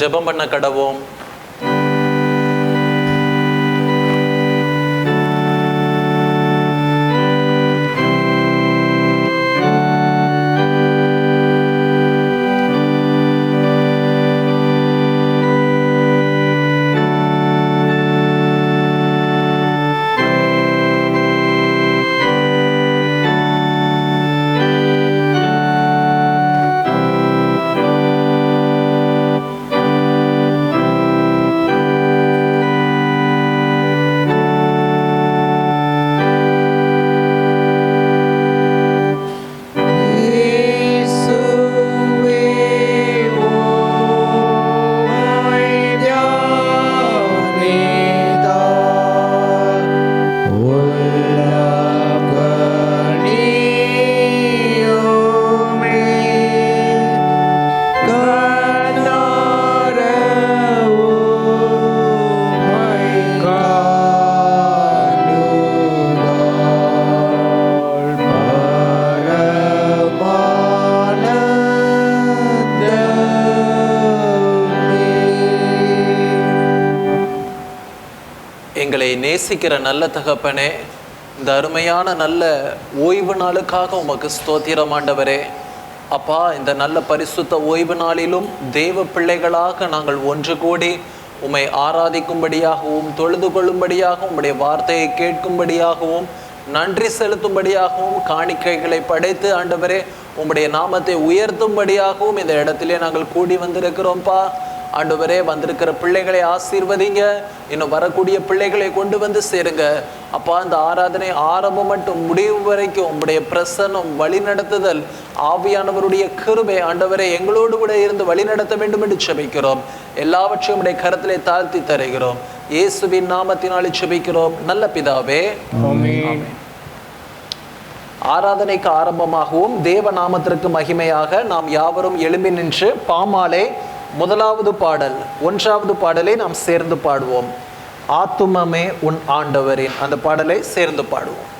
ஜெபம் பண்ண கடவோம். எங்களை நேசிக்கிற நல்ல தகப்பனே, இந்த அருமையான நல்ல ஓய்வு நாளுக்காக உமக்கு ஸ்தோத்திரம் ஆண்டவரே. அப்பா, இந்த நல்ல பரிசுத்த ஓய்வு நாளிலும் தேவ பிள்ளைகளாக நாங்கள் ஒன்று கூடி உம்மை ஆராதிக்கும்படியாகவும் தொழுது கொள்ளும்படியாகவும் உம்முடைய வார்த்தையை கேட்கும்படியாகவும் நன்றி செலுத்தும்படியாகவும் காணிக்கைகளை படைத்து ஆண்டவரே உம்முடைய நாமத்தை உயர்த்தும்படியாகவும் இந்த இடத்திலே நாங்கள் கூடி வந்திருக்கிறோம்ப்பா. ஆண்டவரே, வந்திருக்கிற பிள்ளைகளை ஆசீர்வதிங்க. இன்னும் வரக்கூடிய பிள்ளைகளை கொண்டு வந்து சேருங்க அப்பா. இந்த ஆராதனை ஆரம்பம் மட்டும் முடிவு வரைக்கும் உம்முடைய பிரசன்னம், வழிநடத்துதல், ஆவியானவருடைய கிருபை ஆண்டவரே எங்களோடு கூட இருந்து வழிநடத்த வேண்டும் என்று செபிக்கிறோம். எல்லாவற்றையும் உடைய கரத்திலே தாழ்த்தி தருகிறோம். இயேசுவின் நாமத்தினாலே செபிக்கிறோம் நல்ல பிதாவே, ஆமென். ஆராதனைக்கு ஆரம்பமாகவும் தேவ நாமத்திற்கு மகிமையாக நாம் யாவரும் எழும்பி நின்று பாமாலே முதலாவது பாடல் 1வது பாடலை நாம் சேர்ந்து பாடுவோம். ஆத்துமமே உன் ஆண்டவரின் அந்த பாடலை சேர்ந்து பாடுவோம்.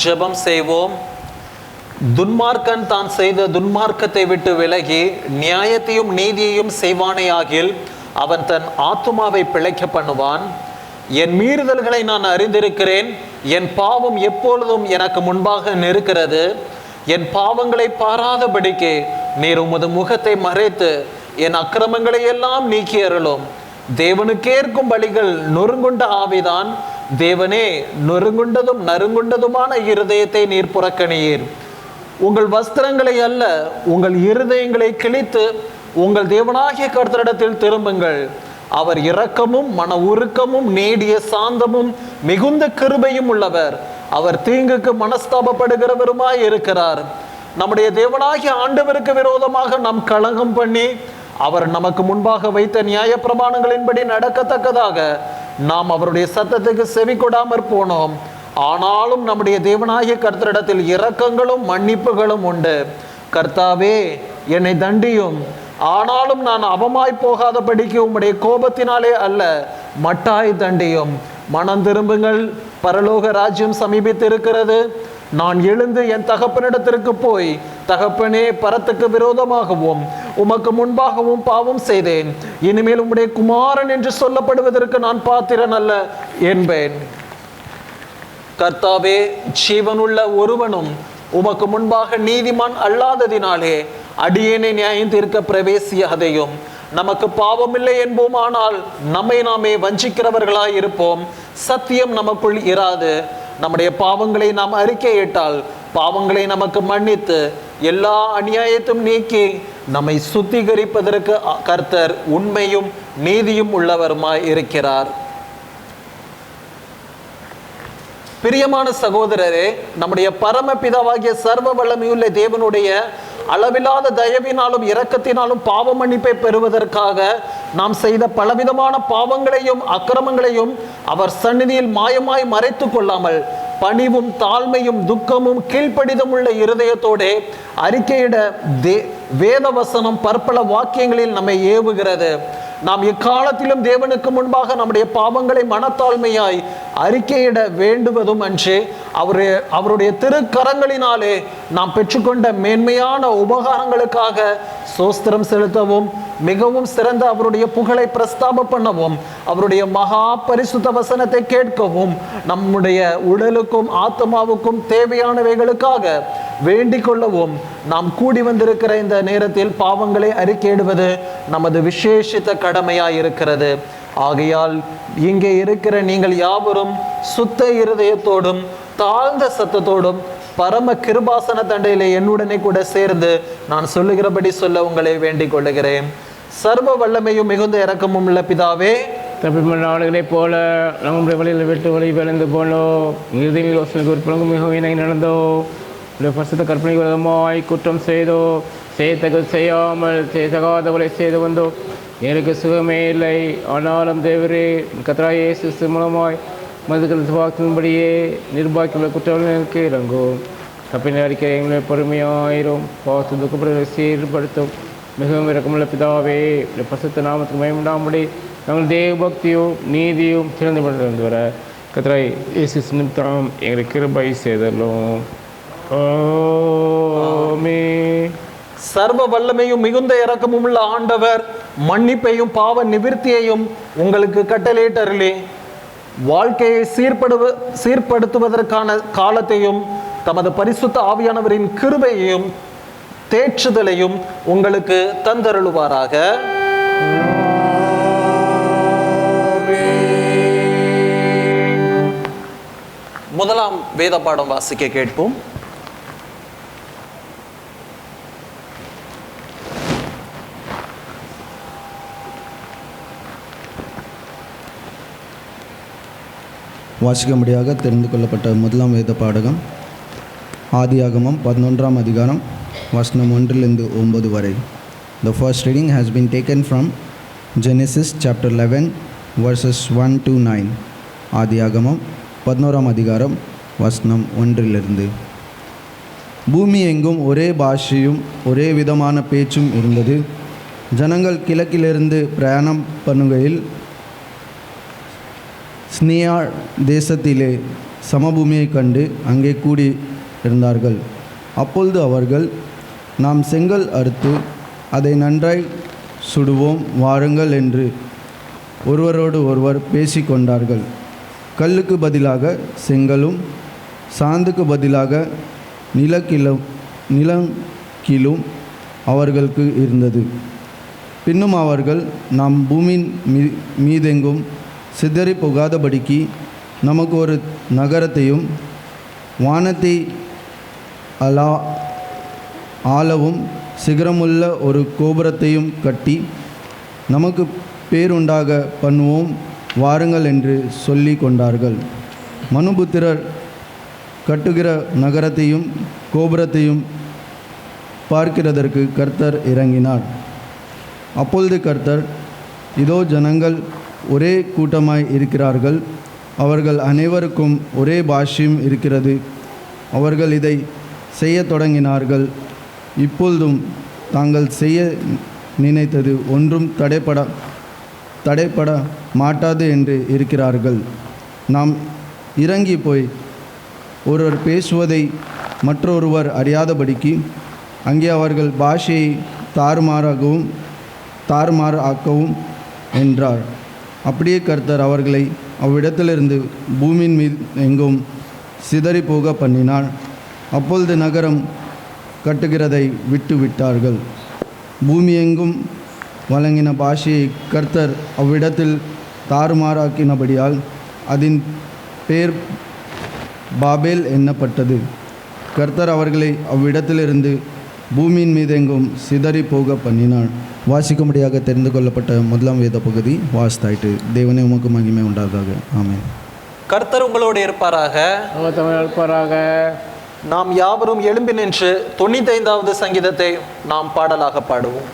ஜெபம் செய்வோம். துன்மார்க்கன் தான் செய்த துன்மார்க்கத்தை விட்டு விலகி நியாயத்தையும் நீதியையும் செய்வானேயாகில் அவன் தன் ஆத்துமாவை பிழைக்க பண்ணுவான். என் மீறுதல்களை நான் அறிந்திருக்கிறேன், என் பாவம் எப்பொழுதும் எனக்கு முன்பாக நிற்கிறது. என் பாவங்களை பாராதபடிக்கு நீர் உமது முகத்தை மறைத்து என் அக்கிரமங்களை எல்லாம் நீக்கி அருளும். தேவனுக்கேற்கும் பலிகள் நொறுங்குண்ட ஆவிதான். தேவனே, நொறுங்குண்டதும் நறுங்குண்டதுமான இருதயத்தை நீர் புறக்கணியீர். உங்கள் வஸ்திரங்களை அல்ல, உங்கள் இருதயங்களை கிழித்து உங்கள் தேவனாகிய கர்த்தரிடத்தில் திரும்புங்கள். அவர் இரக்கமும் மன உருக்கமும் நீடிய சாந்தமும் மிகுந்த கிருபையும் உள்ளவர். அவர் தீங்குக்கு மனஸ்தாபப்படுகிறவருமாய் இருக்கிறார். நம்முடைய தேவனாகிய ஆண்டவருக்கு விரோதமாக நாம் கலகம் பண்ணி அவர் நமக்கு முன்பாக வைத்த நியாய பிரமாணங்களின்படி நடக்கத்தக்கதாக நாம் அவருடைய சத்தத்துக்கு செவி கொடாமற் போனோம். ஆனாலும் நம்முடைய தேவனாகிய கர்த்தரிடத்தில் இரக்கங்களும் மன்னிப்புகளும் உண்டு. கர்த்தாவே, என்னை தண்டியும், ஆனாலும் நான் அவமாய் போகாதபடிக்கு உம்முடைய கோபத்தினாலே அல்ல, மட்டாய் தண்டியும். மனம் திரும்புங்கள், பரலோக ராஜ்யம் சமீபித்திருக்கிறது. நான் எழுந்து என் தகப்பனிடத்திற்கு போய், தகப்பனே, பரத்துக்கு விரோதமாகவும் உமக்கு முன்பாகவும் பாவம் செய்தேன். இனிமேல் உம்முடைய குமாரன் என்று சொல்லப்படுவதற்கு நான் பாத்திரன் அல்ல என்பேன். கர்த்தாவே, ஜீவனுள்ள ஒருவனும் உமக்கு முன்பாக நீதிமான் அல்லாததினாலே அடியேனை நியாயம் தீர்க்க பிரவேசியாதையும். நமக்கு பாவமில்லை என்போம், ஆனால் நம்மை நாமே வஞ்சிக்கிறவர்களாய் இருப்போம். சத்தியம் நமக்குள் இராது. நம்முடைய பாவங்களை நாம் அறிக்கையிட்டால் பாவங்களை நமக்கு மன்னித்து எல்லா அநியாயத்தையும் நீக்கி நம்மை சுத்திகரிப்பதற்கு கர்த்தர் உண்மையும் நீதியும் உள்ளவருமாய் இருக்கிறார். பிரியமான சகோதரரே, நம்முடைய பரமபிதாவாகிய சர்வ வல்லமையுள்ள தேவனுடைய அளவில்லாத தயவினாலும் இரக்கத்தினாலும் பாவ மன்னிப்பை பெறுவதற்காக நாம் செய்த பலவிதமான பாவங்களையும் அக்கிரமங்களையும் அவர் சந்நிதியில் மாயமாய் மறைத்து கொள்ளாமல் பணிவும் தாழ்மையும் துக்கமும் கீழ்ப்படிதம் உள்ள இருதயத்தோட அறிக்கையிட வேத வசனம் பற்பல வாக்கியங்களில் நம்மை ஏவுகிறது. நாம் எக்காலத்திலும் தேவனுக்கு முன்பாக நம்முடைய பாவங்களை மனத்தாழ்மையாய் அறிக்கையிட வேண்டுவதும் அன்று அவருடைய திருக்கரங்களினாலே நாம் பெற்றுக்கொண்ட மேன்மையான உபகாரங்களுக்காக சோஸ்திரம் செலுத்தவும் மிகவும் சிறந்த அவருடைய புகழை பிரஸ்தாப பண்ணவும் அவருடைய மகா பரிசுத்த வசனத்தை கேட்கவும் நம்முடைய உடலுக்கும் ஆத்மாவுக்கும் தேவையானவைகளுக்காக வேண்டிக் கொள்ளவும் நாம் கூடி வந்திருக்கிற இந்த நேரத்தில் பாவங்களை அறிக்கையிடுவது நமது விசேஷித்த கடமையாய் இருக்கிறது. ஆகையால் இங்கே இருக்கிற நீங்கள் யாவரும் சுத்த இருதயத்தோடும் தாழ்ந்த சத்தத்தோடும் பரம கிருபாசன தண்டையிலே என்னுடனே கூட சேர்ந்து நான் சொல்லுகிறபடி சொல்ல உங்களை வேண்டிக் கொள்ளுகிறேன். சர்வ வல்லமையும் மிகுந்த இரக்கமும் உள்ள பிதாவே, தப்பிமன்ற ஆளுகளைப் போல நம்முடைய வழியில் விட்டு வழி விளைந்து போனோம். இறுதியில் யோசனைக்கு ஒரு பங்கு மிகவும் இணை நடந்தோ, பரிசுத்த கற்பனை விரோதமாய் குற்றம் செய்தோ, செய்தகு செய்யாமல் செய்தகாதவளை செய்து வந்தோ, எனக்கு சுகமே இல்லை. ஆனாலும் தேவரே, கர்த்தராகிய இயேசு கிறிஸ்து மூலமாய் மதுக்கள் சுபாக்கின்படியே நிர்பாக்கியுள்ள குற்றவாளிகளுக்கு இறங்கும். தப்பினை அறிக்கை எங்களை பொறுமையாயிரும், பாவத்து துக்கப்படுவதை சீர்படுத்தும். மிகவும் இரக்கமுள்ள பிதாவே, பரிசுத்த நாமத்துக்கு மகிமையுண்டாகும்படி நாங்கள் தேவ பக்தியும் நீதியும் சிறந்து கொண்டு வர கர்த்தராகிய இயேசு கிறிஸ்து நிமித்தம் எங்களை கிருபை செய்தலும். ஆமென். சர்வ வல்லமையும் மிகுந்த இரக்கமும் உள்ள ஆண்டவர் மன்னிப்பையும் பாவ நிவிர்த்தியையும் உங்களுக்கு கட்டளையிட்டருளே வாழ்க்கையை சீர்படுத்துவதற்கான காலத்தையும் தமது பரிசுத்த ஆவியானவரின் கிருபையையும் தேற்றுதலையும் உங்களுக்கு தந்தருளுவாராக. முதலாம் வேத பாடம் வாசிக்க கேட்போம். வாசிக்கும்படியாக தெரிந்து கொள்ளப்பட்ட முதலாம் வேத பாடகம் ஆதியாகமம் 11ஆம் அதிகாரம் வசனம் 1-9 வரை. The first reading has been taken from Genesis chapter 11 verses 1-9. ஆதியாகமம் 11ஆம் அதிகாரம் வசனம் 1. பூமி எங்கும் ஒரே பாஷையும் ஒரே விதமான பேச்சும் இருந்தது. ஜனங்கள் கிழக்கிலிருந்து பிரயாணம் பண்ணுகையில் ஸ்னியா தேசத்திலே சமபூமியைக் கண்டு அங்கே கூடி இருந்தார்கள். அப்பொழுது அவர்கள், நாம் செங்கல் அறுத்து அதை நன்றாய் சுடுவோம் வாருங்கள் என்று ஒருவரோடு ஒருவர் பேசிக்கொண்டார்கள். கல்லுக்கு பதிலாக செங்கலும் சாந்துக்கு பதிலாக நிலக்கிலும் அவர்களுக்கு இருந்தது. பின்னும் அவர்கள், நாம் பூமியின் மீதெங்கும் சிதறி போகாதபடிக்கு நமக்கு ஒரு நகரத்தையும் வானத்தை ஆளவும் சிகரமுள்ள ஒரு கோபுரத்தையும் கட்டி நமக்கு பேருண்டாக பண்ணுவோம் வாருங்கள் என்று சொல்லி கொண்டார்கள். மனுபுத்திரர் கட்டுகிற நகரத்தையும் கோபுரத்தையும் பார்க்கிறதற்கு கர்த்தர் இறங்கினார். அப்பொழுது கர்த்தர், இதோ ஜனங்கள் ஒரே கூட்டமாய் இருக்கிறார்கள், அவர்கள் அனைவருக்கும் ஒரே பாஷையும் இருக்கிறது, அவர்கள் இதை செய்ய தொடங்கினார்கள், இப்பொழுதும் தாங்கள் செய்ய நினைத்தது ஒன்றும் தடைப்பட மாட்டாது என்று இருக்கிறார்கள். நாம் இறங்கி போய் ஒருவர் பேசுவதை மற்றொருவர் அறியாதபடிக்கு அங்கே அவர்கள் பாஷையை தாறுமாறாக்கவும் என்றார். அப்படியே கர்த்தர் அவர்களை அவ்விடத்திலிருந்து பூமியின் மீது எங்கும் சிதறி போக பண்ணினார். அப்பொழுது நகரம் கட்டுகிறதை விட்டு விட்டார்கள். பூமி எங்கும் வழங்கின பாஷையை கர்த்தர் அவ்விடத்தில் தாறுமாறாக்கினபடியால் அதன் பேர் பாபேல் எண்ணப்பட்டது. கர்த்தர் அவர்களை அவ்விடத்திலிருந்து பூமியின் மீதெங்கும் சிதறி போக பண்ணினார். வாசிக்கும்படியாக தெரிந்து கொள்ளப்பட்ட முதலாம் வேத பகுதி வாசித்தாயிட்டு. தேவனே உமக்கு மகிமை உண்டாதாக. ஆமென். கர்த்தர் உங்களோடு இருப்பாராக. நாம் யாவரும் எழும்பி நின்று 95வது சங்கீதத்தை நாம் பாடலாக பாடுவோம்.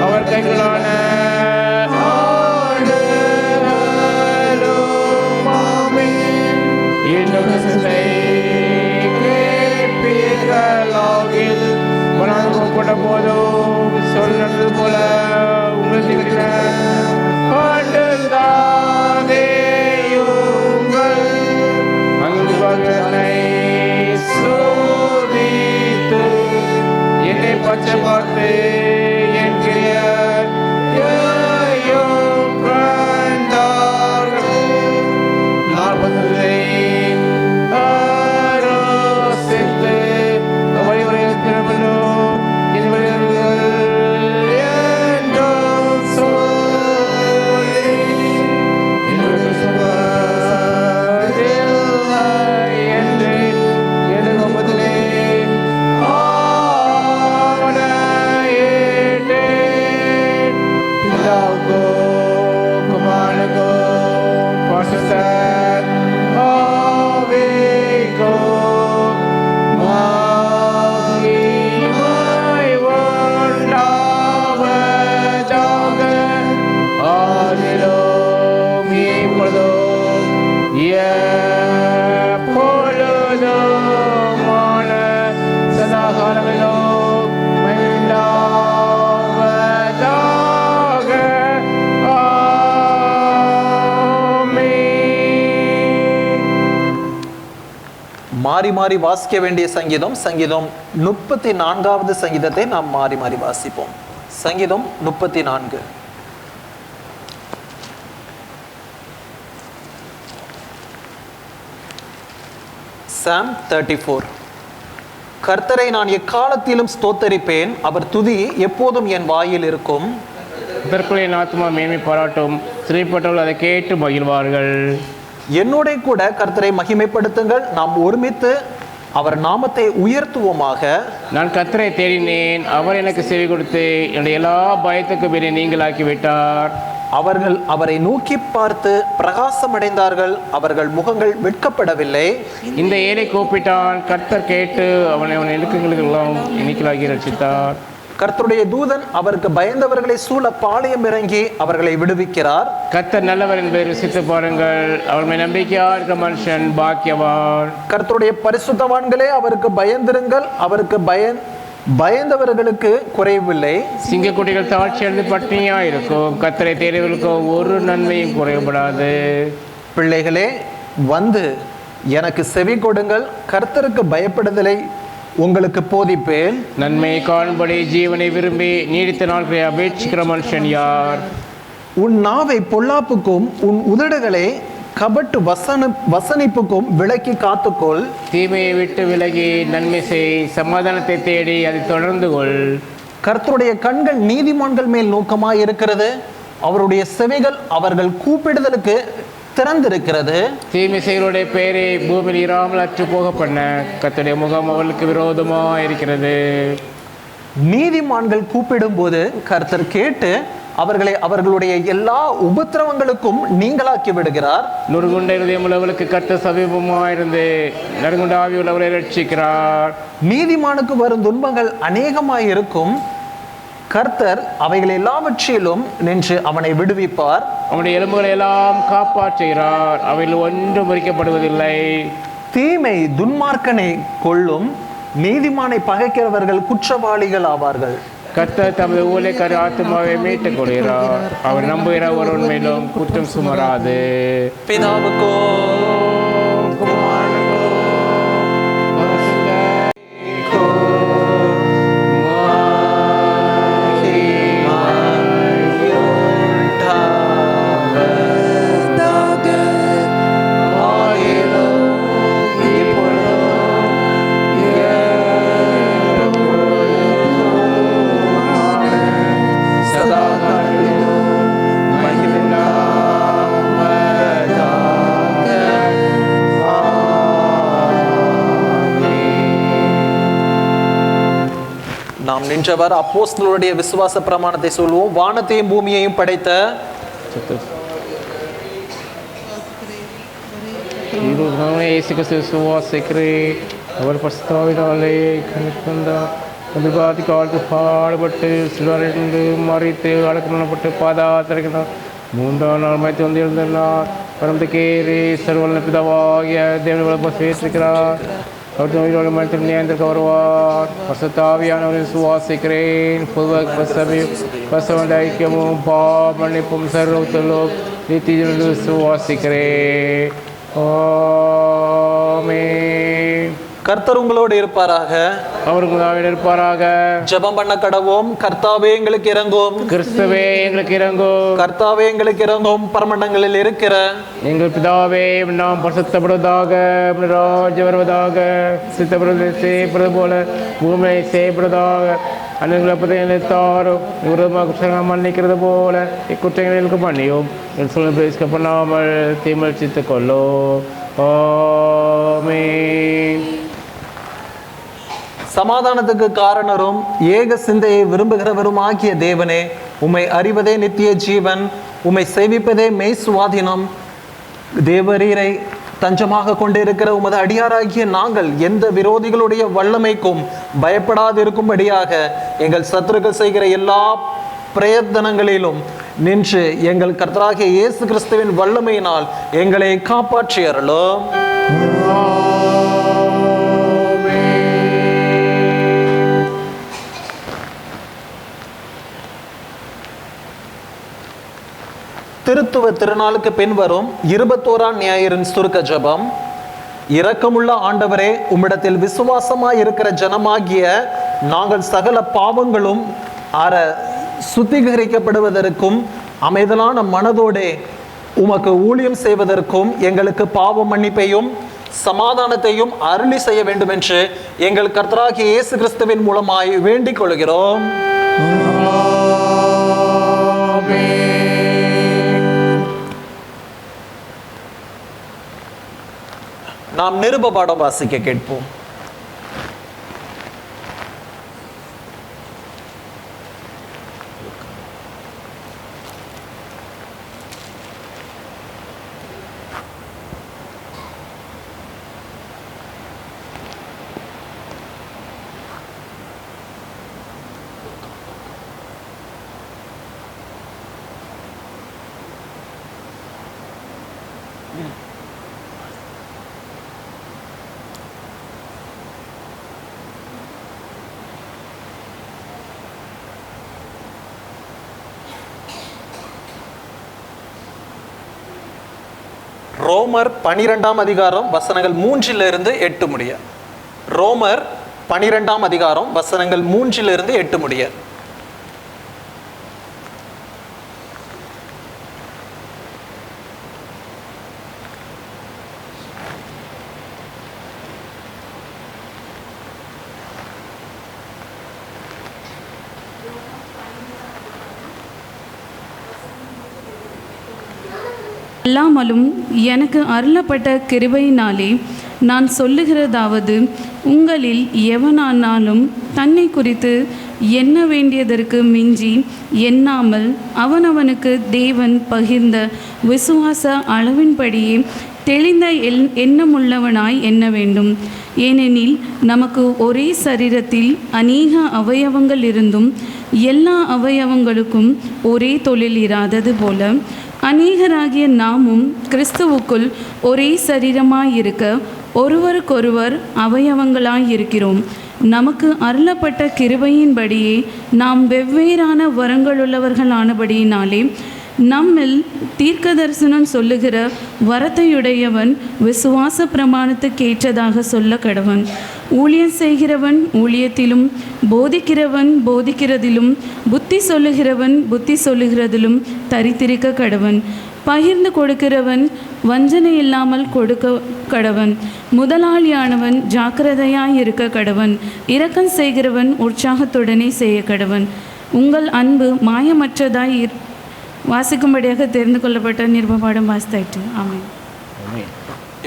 அவர் கைகளான வழங்கப்பட்ட போதும் சொன்னது போல உங்கள் அங்கு சோதித்து என்னை பச்சை பார்த்து என் கிரியர் மாறி மாறி வாசிக்க வேண்டிய சங்கீதம் 34வது சங்கீதத்தை நாம் மாறி மாறி வாசிப்போம். சங்கீதம் 34. Psalm 34. கர்த்தரை நான் எக்காலத்திலும் ஸ்தோத்தரிப்பேன், அவர் துதி எப்போதும் என் வாயில் இருக்கும். கர்த்தருக்குள் என் ஆத்துமா மேன்மை பாராட்டும், சிறைப்பட்டவர்கள் அதை கேட்டு மகிழ்வார்கள். என்னோட கூட கர்த்தரை மகிமைப்படுத்துங்கள், நாம் ஒருமித்து அவர் நாமத்தை உயர்த்துவோமாக. நான் கர்த்தரை தேடினேன், அவர் எனக்கு செவி கொடுத்து என்னுடைய எல்லா பயத்துக்கு மேலே நீங்களாக்கி விட்டார். அவர்கள் அவரை நோக்கி பார்த்து பிரகாசமடைந்தார்கள், அவர்கள் முகங்கள் வெட்கப்படவில்லை. இந்த ஏழை கூப்பிட்டான், கர்த்தர் கேட்டு அவன் இடுக்கங்களுக்கு எல்லாம் எண்ணிக்கலாகி ரட்சித்தார். கர்த்தருடைய தூதன் அவருக்கு பயந்தவர்களை சூழ பாளையம் இறங்கி அவர்களை விடுவிக்கிறார். கர்த்தர் நல்லவர் என்பதை ருசித்து பாருங்கள், அவர் மேல் நம்பிக்கையா இருக்கிற மனுஷன் பாக்கியவான். கர்த்தருடைய பரிசுத்தவான்களே அவருக்கு பயந்திருங்கள், அவருக்கு பயந்தவர்களுக்கு குறைவில்லை. சிங்கக்குட்டிகள் தாழ்ச்சி அடைந்து பட்டினியா இருக்கும், கர்த்தரை தேடியவர்களுக்கு ஒரு நன்மையும் குறைபடாது. பிள்ளைகளே, வந்து எனக்கு செவி கொடுங்கள், கர்த்தருக்கு பயப்படுதலை உங்களுக்கு போதிப்பேன். நன்மை காணும்படி ஜீவனை விரும்பி நீடித்த நாட்களை அபேட்சிக்கிற மனுஷன் யார்? உன் நாவை பொல்லாப்புக்கும் உன் உதடுகளை கபட்டு வசனிப்புக்கும் விலக்கி காத்துக்கொள். தீமையை விட்டு விலகி நன்மை செய், சமாதானத்தை தேடி அதை தொடர்ந்து கொள். கர்த்தருடைய கண்கள் நீதிமான்கள் மேல் நோக்கமாய் இருக்கிறது, அவருடைய செவிகள் அவர்கள் கூப்பிடுதலுக்கு திறந்திருக்கிறது. தீமை செயலுடைய பெயரை பூமியில் இராமல் அற்று போக பண்ண கர்த்தருடைய முகம் அவர்களுக்கு விரோதமாக இருக்கிறது. நீதிமான்கள் கூப்பிடும் போது கர்த்தர் கேட்டு அவர்களை அவர்களுடைய எல்லா உபத்திரவங்களுக்கும் நீங்களாக்கி விடுகிறார். நொறுங்குண்ட இருதயம் உள்ளவர்களுக்கு கர்த்தர் சமீபமாயிருந்து நறுங்குண்ட ஆவி உள்ளவர்களை ரட்சிக்கிறார். நீதிமானுக்கு வரும் துன்பங்கள் அநேகமாயிருக்கும், கர்த்தர் அவைகள் எல்லாவற்றிலும் நின்று அவனை விடுவிப்பார். அவனுடைய எலும்புகளை எல்லாம் காப்பாற்றுகிறார், அவைகள் ஒன்றும் முறிக்கப்படுவதில்லை. தீமை துன்மார்க்கனை கொள்ளும், நீதிமானை பகைக்கிறவர்கள் குற்றவாளிகள் ஆவார்கள். கர்த்தர் தமது ஊழியக்கார ஆத்துமாவை மீட்டுக் கொள்கிறார், அவர் நம்புகிற ஒருவன் மேலும் குற்றம் சுமராது. பிதாவுக்கோ நாம் நின்றவர் அப்போஸ்தலருடைய விசுவாச பிரமாணத்தை சொல்வோம். வானத்தையும் பூமியையும் படைத்த அவர் பரிசுத்தாவினாலே கண்டிப்பாதி காலத்து பாடுபட்டு சிலரிருந்து மறித்து அடக்கப்பட்டு பாதாத்திருக்கிறார். 3ஆம் நாள் மயத்து வந்து எழுந்தார். பரமத்துக்கேறி சர்வல்ல பிதாவாகிய தேவனை வளர்ச்சிருக்கிறார். அவர் நோயோடு மனத்தில் நியந்திருக்க வருவார். பரிசுத்தாவியானவரின் சுவாசிக்கிறேன். பொதுவாக பசவண்ட ஐக்கியமும் மன்னிப்பும் சர்வத்திலும் நித்திய சுவாசிக்கிறேன். ஆமென். கர்த்தர் உங்களோடு இருப்பாராக, அவர்கள் இருப்பாராக. ஜெபம் பண்ண கடவோம். கர்த்தாவே எங்களுக்கு இறங்கும், கிறிஸ்துவே எங்களுக்கு இறங்கும். கர்த்தாவே எங்களுக்கு இறங்கும். பரமண்டங்களில் இருக்கிற எங்கள் பிதாவே, நாம் பரிசுத்தப்படுவதாக, ராஜ்யம் வருவதாக, சித்தப்படுவது செய்யப்படுவது போல பூமியை செய்யப்படுவதாக. அன்னைகளை தாரும் விரோதமாக மன்னிக்கிறது போல இக்குற்றங்களுக்கு மன்னியும். என் சொல்ல பிரேசிக்க பண்ணாமல் தீமர்ச்சித்துக் கொள்ளோ. ஆமென். சமாதானத்துக்கு காரணரும் ஏக சிந்தையை விரும்புகிறவரும் ஆகிய தேவனே, உம்மை அறிவதே நித்திய ஜீவன், உம்மை சேவிப்பதே மெய் சுவாதீனம். தேவரீரை தஞ்சமாக கொண்டிருக்கிற உமது அடியாராகிய நாங்கள் எந்த விரோதிகளுடைய வல்லமைக்கும் பயப்படாதிருக்கும்படியாக எங்கள் சத்துருக்கள் செய்கிற எல்லா பிரயத்தனங்களிலும் நின்று எங்கள் கர்த்தராகிய இயேசு கிறிஸ்துவின் வல்லமையினால் எங்களை காப்பாற்றி அருளும். திருத்துவ திருநாளுக்கு பின் வரும் 21ஆம் ஞாயிறின் சுருக்க ஜெபம். இரக்கமுள்ள ஆண்டவரே, உம்மிடத்தில் விசுவாசமாய் இருக்கிற ஜனமாகிய நாங்கள் சகல பாவங்களும் சுத்திகரிக்கப்படுவதற்கும் அமைதலான மனதோடே உமக்கு ஊழியம் செய்வதற்கும் எங்களுக்கு பாவ மன்னிப்பையும் சமாதானத்தையும் அருளி செய்ய வேண்டும் என்று எங்கள் கர்த்தராகிய இயேசு கிறிஸ்துவின் மூலமாய் வேண்டிக் கொள்கிறோம். நாம் நிருப பாடம் வாசிக்க கேட்போம். ரோமர் 12ஆம் அதிகாரம் வசனங்கள் 3-8 முடிய. ரோமர் 12ஆம் அதிகாரம் வசனங்கள் 3-8 முடிய. அல்லாமலும் எனக்கு அருளப்பட்ட கிருபையினாலே நான் சொல்லுகிறதாவது, உங்களில் எவனானாலும் தன்னை குறித்து எண்ண வேண்டியதற்கு மிஞ்சி எண்ணாமல் அவனவனுக்கு தேவன் பகிர்ந்த விசுவாச அளவின்படியே தெளிந்த எண்ணமுள்ளவனாய் எண்ண வேண்டும். ஏனெனில் நமக்கு ஒரே சரீரத்தில் அநேக அவயவங்கள் இருந்தும் எல்லா அவயவங்களுக்கும் ஒரே தொழில் இராதது போல அநேகராகிய நாமும் கிறிஸ்துவுக்குள் ஒரே சரீரமாயிருக்க ஒருவருக்கொருவர் அவயவங்களாயிருக்கிறோம். நமக்கு அருளப்பட்ட கிருபையின்படியே நாம் வெவ்வேறான வரங்களுள்ளவர்களானபடியினாலே நம்மில் தீர்க்க தரிசனம் சொல்லுகிற வரத்தையுடையவன் விசுவாச பிரமாணத்துக்கேற்றதாக சொல்ல கடவன். ஊழியம் செய்கிறவன் ஊழியத்திலும், போதிக்கிறவன் போதிக்கிறதிலும், புத்தி சொல்லுகிறவன் புத்தி சொல்லுகிறதிலும் தரித்திருக்க கடவன். பகிர்ந்து கொடுக்கிறவன் வஞ்சனை இல்லாமல் கொடுக்க கடவன். முதலாளியானவன் ஜாக்கிரதையாயிருக்க கடவன். இரக்கம் செய்கிறவன் உற்சாகத்துடனே செய்ய கடவன். உங்கள் அன்பு மாயமற்றதாய் வாசிக்கும்படியாக தெரிந்து கொள்ளப்பட்ட நிருபபாடம் வாசித்தாயிற்று. ஆமென்.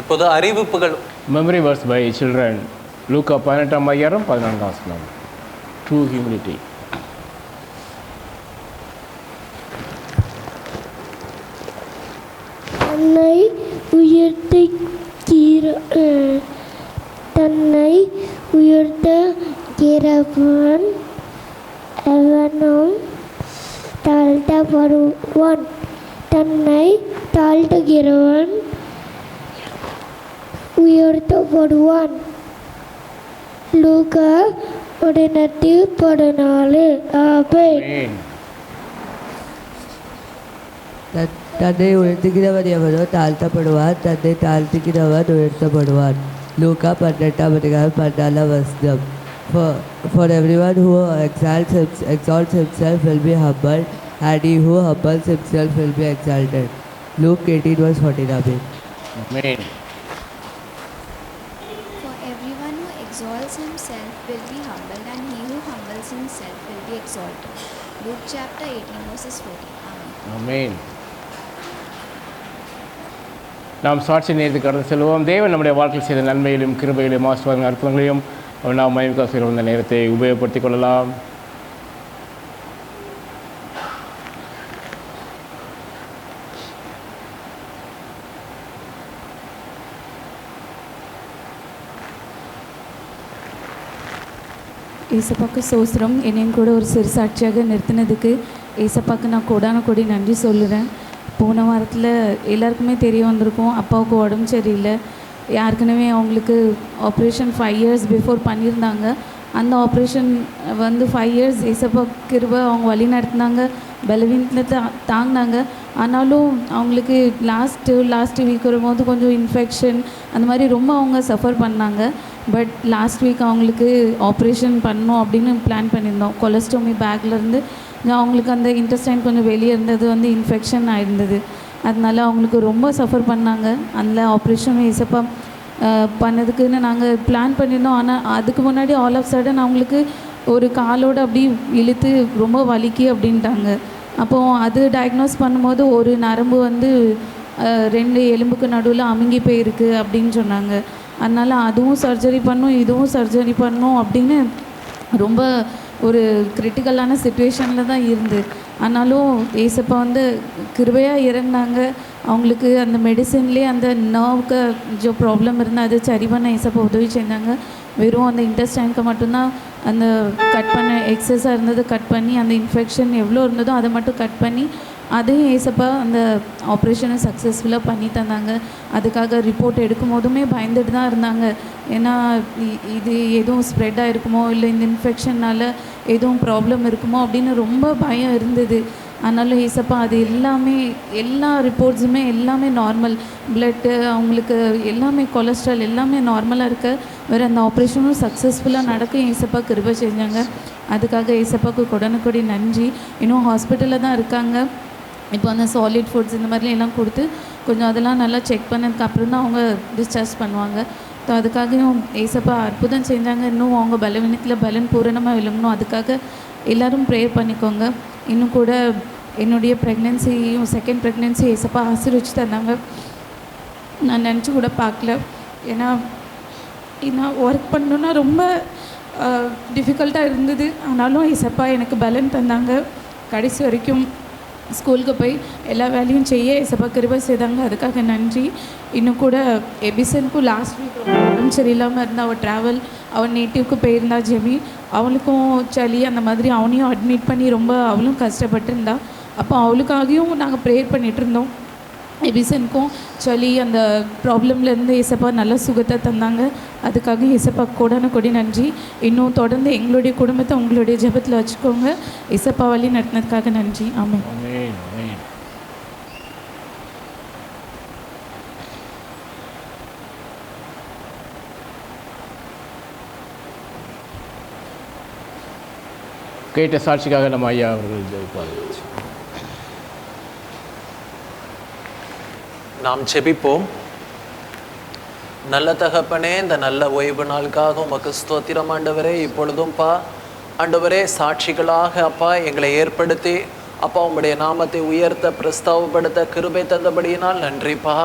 இப்போது அறிவிப்புகள். Memory verse by children. லூக்கா 18ஆம் அதிகாரம் 14ஆம் வசனம். True humility. தன்னை உயர்த்துகிறவன் எவனும் தாழ்த்தப்படுவான். தன்னை தாழ்த்துகிறவன் உயர்த்தப்படுவான். லூக்கா 14:14. ஆமென். தன்னை உயர்த்துகிறவன் எவனோ தாழ்த்தப்படுவான். தன்னை தாழ்த்துகிறவன் உயர்த்தப்படுவான். லூக்கா 18ஆம் அதிகாரம் 14ஆம் வசனம். For everyone who exalts himself will be humbled, and he who humbles himself will be exalted. Luke 18:14. Amen. For everyone who exalts himself will be humbled, and he who humbles himself will be exalted. Luke chapter 18:14. Amen. நாம் சாட்சி நேரத்துக்கு கடந்து செல்வோம். தேவன் நம்முடைய வாழ்க்கையில் செய்த நன்மையிலும் கிருபையிலும் ஆசீர்வாதங்களும் அற்புதங்களையும் நாம் மகிமைக்காக செய்கிற இந்த நேரத்தை உபயோகப்படுத்திக் கொள்ளலாம். ஏசப்பாக்கு சோஸ்திரம். என்னையும் கூட ஒரு சிறு சாட்சியாக நிறுத்தினதுக்கு ஏசப்பாக்கு நான் கோடான கோடி நன்றி சொல்லுறேன். போன வாரத்தில் எல்லாருக்குமே தெரிய வந்திருக்கும், அப்பாவுக்கு உடம்பு சரியில்லை. யாருக்குனவே அவங்களுக்கு ஆப்ரேஷன் 5 years பிஃபோர் பண்ணியிருந்தாங்க. அந்த ஆப்ரேஷன் 5 years ஏசப்பா கிருபை அவங்க வழி நடத்தினாங்க, பலவீனத்தில் தாங்கினாங்க. ஆனாலும் அவங்களுக்கு லாஸ்ட் வீக் வரும்போது கொஞ்சம் இன்ஃபெக்ஷன் அந்த மாதிரி ரொம்ப அவங்க சஃபர் பண்ணாங்க. பட் லாஸ்ட் வீக் அவங்களுக்கு ஆப்ரேஷன் பண்ணோம் அப்படின்னு பிளான் பண்ணியிருந்தோம். கொலஸ்டோமி பேக்லேருந்து அவங்களுக்கு அந்த இன்டெஸ்டைன் கொஞ்சம் வெளியே இருந்தது வந்து இன்ஃபெக்ஷன் ஆயிருந்தது. அதனால அவங்களுக்கு ரொம்ப சஃபர் பண்ணாங்க. அந்த ஆப்ரேஷன் ஏசப்பா பண்ணதுக்குன்னு நாங்கள் பிளான் பண்ணியிருந்தோம். ஆனால் அதுக்கு முன்னாடி ஆல் ஆஃப் சடன் அவங்களுக்கு ஒரு காலோடு அப்படி இழுத்து ரொம்ப வலிக்கு அப்படின்ட்டாங்க. அப்போது அது டயக்னோஸ் பண்ணும்போது ஒரு நரம்பு வந்து 2 எலும்புக்கு நடுவில் அமுங்கி போயிருக்கு அப்படின்னு சொன்னாங்க. அதனால் அதுவும் சர்ஜரி பண்ணும் இதுவும் சர்ஜரி பண்ணும் அப்படின்னு ரொம்ப ஒரு கிரிட்டிக்கலான சுச்சுவேஷனில் தான் இருந்து. ஆனாலும் ஏசப்பா வந்து கிருபையாக இறங்கினாங்க. அவங்களுக்கு அந்த மெடிசின்லேயே அந்த நர்வுக்கு கொஞ்சம் ப்ராப்ளம் இருந்தால் அது சரி பண்ண ஏசப்பா உதவி செஞ்சாங்க. வெறும் அந்த இன்டெஸ்டைனுக்கு மட்டும்தான் அந்த கட் பண்ண எக்ஸஸாக இருந்தது கட் பண்ணி அந்த இன்ஃபெக்ஷன் எவ்வளோ இருந்ததோ அதை மட்டும் கட் பண்ணி அதையும் ஏசப்பா அந்த ஆப்ரேஷனை சக்ஸஸ்ஃபுல்லாக பண்ணி தந்தாங்க. அதுக்காக ரிப்போர்ட் எடுக்கும் போதுமே பயந்துட்டு தான் இருந்தாங்க. ஏன்னா இது எதுவும் ஸ்ப்ரெட் ஆகிருக்குமோ இல்லை இந்த இன்ஃபெக்ஷனால் எதுவும் ப்ராப்ளம் இருக்குமோ அப்படின்னு ரொம்ப பயம் இருந்தது. ஆனாலும் ஏசப்பா அது எல்லா ரிப்போர்ட்ஸுமே எல்லாமே நார்மல். பிளட்டு அவங்களுக்கு எல்லாமே கொலஸ்ட்ரால் எல்லாமே நார்மலாக இருக்க வேறு அந்த ஆப்ரேஷனும் சக்ஸஸ்ஃபுல்லாக நடக்க ஏசப்பா கிருபை செஞ்சாங்க. அதுக்காக ஏசப்பாவுக்கு கொடனுக்கொடி நன்றி. இன்னும் ஹாஸ்பிட்டலில் தான் இருக்காங்க. இப்போ அந்த சாலிட் ஃபுட்ஸ் இந்த மாதிரிலாம் எல்லாம் கொடுத்து கொஞ்சம் அதெல்லாம் நல்லா செக் பண்ணதுக்கு அப்புறம் தான் அவங்க டிஸ்சார்ஜ் பண்ணுவாங்க. ஸோ அதுக்காகவும் ஏசப்பா அற்புதம் செஞ்சாங்க. இன்னும் அவங்க பலவீனத்தில் பலன் பூரணமாக விளங்கணும். அதுக்காக எல்லோரும் ப்ரேயர் பண்ணிக்கோங்க. இன்னும் கூட என்னுடைய ப்ரெக்னென்சியும் செகண்ட் ப்ரெக்னென்சி ஏசப்பா ஆசீர்வச்சு தந்தாங்க. நான் நினச்சி கூட பார்க்கல. ஏன்னா ஒர்க் பண்ணணுன்னா ரொம்ப டிஃபிகல்ட்டாக இருந்தது. ஆனாலும் ஏசப்பா எனக்கு பலன் தந்தாங்க. கடைசி வரைக்கும் ஸ்கூலுக்கு போய் எல்லா வேலையும் செய்ய ஏசப்பா கிருபை செய்தாங்க. அதுக்காக நன்றி. இன்னும் கூட எபிசனுக்கும் லாஸ்ட் வீக் ரொம்ப உடம்பு சரியில்லாமல் இருந்தால் அவள் அவள் நேட்டிவ்க்கு போயிருந்தா ஜெமி. அவளுக்கும் சளி அந்த மாதிரி அவனையும் அட்மிட் பண்ணி ரொம்ப அவளும் கஷ்டப்பட்டுருந்தா. அப்போ அவளுக்காகவும் நாங்கள் ப்ரேயர் பண்ணிகிட்டு இருந்தோம். எபிசனுக்கும் சளி அந்த ப்ராப்ளம்லேருந்து ஏசப்பா நல்ல சுகத்தை தந்தாங்க. அதுக்காக ஏசப்பா கொடி நன்றி. இன்னும் தொடர்ந்து எங்களுடைய குடும்பத்தை உங்களுடைய ஜெபத்தில் வச்சுக்கோங்க. ஏசப்பா வழி நடத்தினதுக்காக நன்றி. ஆமென். கேட்ட சாட்சிக்காக நம்ம ஐயா அவர்கள் ஜெபிப்பார்கள். நாம் செபிப்போம். நல்ல தகப்பனே, இந்த நல்ல ஓய்வு நாளுக்காக உமக்கு ஸ்தோத்திரம் ஆண்டவரே. இப்பொழுதும் ஆண்டவரே சாட்சிகளாக அப்பா எங்களை ஏற்படுத்தி அப்பா உம்முடைய நாமத்தை உயர்த்த பிரஸ்தாவப்படுத்த கிருபை தந்தபடியினால் நன்றிப்பா.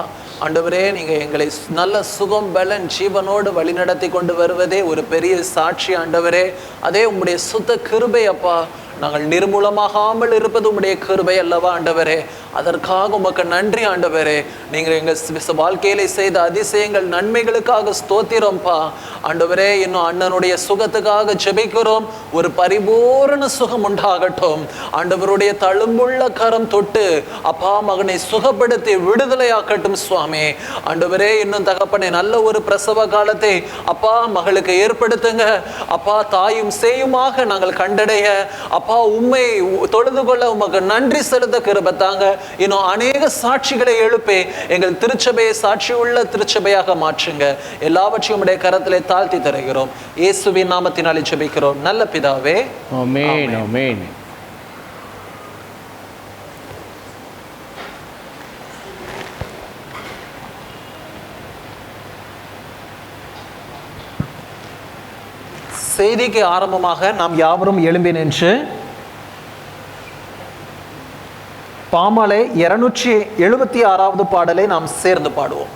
ஆண்டவரே, நீங்கள் எங்களை நல்ல சுகம் பலன் ஜீவனோடு வழிநடத்தி கொண்டு வருவதே ஒரு பெரிய சாட்சி ஆண்டவரே. அதே உம்முடைய சுத்த கிருபை அப்பா. நாங்கள் நிர்மூலமாகாமல் இருப்பது உம்முடைய கிருபை அல்லவா ஆண்டவரே. அதற்காக உமக்கு நன்றி ஆண்டவரே. நீங்கள் எங்கள் வாழ்க்கையிலே செய்த அதிசயங்கள் நன்மைகளுக்காக ஸ்தோத்திரம்ப்பா ஆண்டவரே. இன்னும் அண்ணனுடைய சுகத்துக்காக ஜெபிக்கிறோம். ஒரு பரிபூரண சுகம் உண்டாகட்டும் ஆண்டவருடைய தழும்புள்ள கரம் தொட்டு அப்பா மகனை சுகப்படுத்தி விடுதலையாக்கட்டும் சுவாமி. ஆண்டவரே, இன்னும் தகப்பனே நல்ல ஒரு பிரசவ காலத்தை அப்பா மகளுக்கு ஏற்படுத்துங்க அப்பா. தாயும் சேயுமாக நாங்கள் கண்டடைய அப்பா உம்மை தொழுது கொள்ள உமக்கு நன்றி செலுத்த கிருபை தாங்க. இன்னும் அநேக சாட்சிகளை எழுப்பி எங்கள் திருச்சபையை சாட்சி உள்ள திருச்சபையாக மாற்றுங்க. எல்லாவற்றையும் உடைய கரத்திலே தாழ்த்தி தருகிறோம். இயேசுவின் நாமத்தினாலே ஜெபிக்கிறோம் நல்ல பிதாவே. ஆமென். ஆமென். செய்திக்கு ஆரம்பமாக நாம் யாவரும் எழும்பி நின்று பாமாலை 276வது பாடலை நாம் சேர்ந்து பாடுவோம்.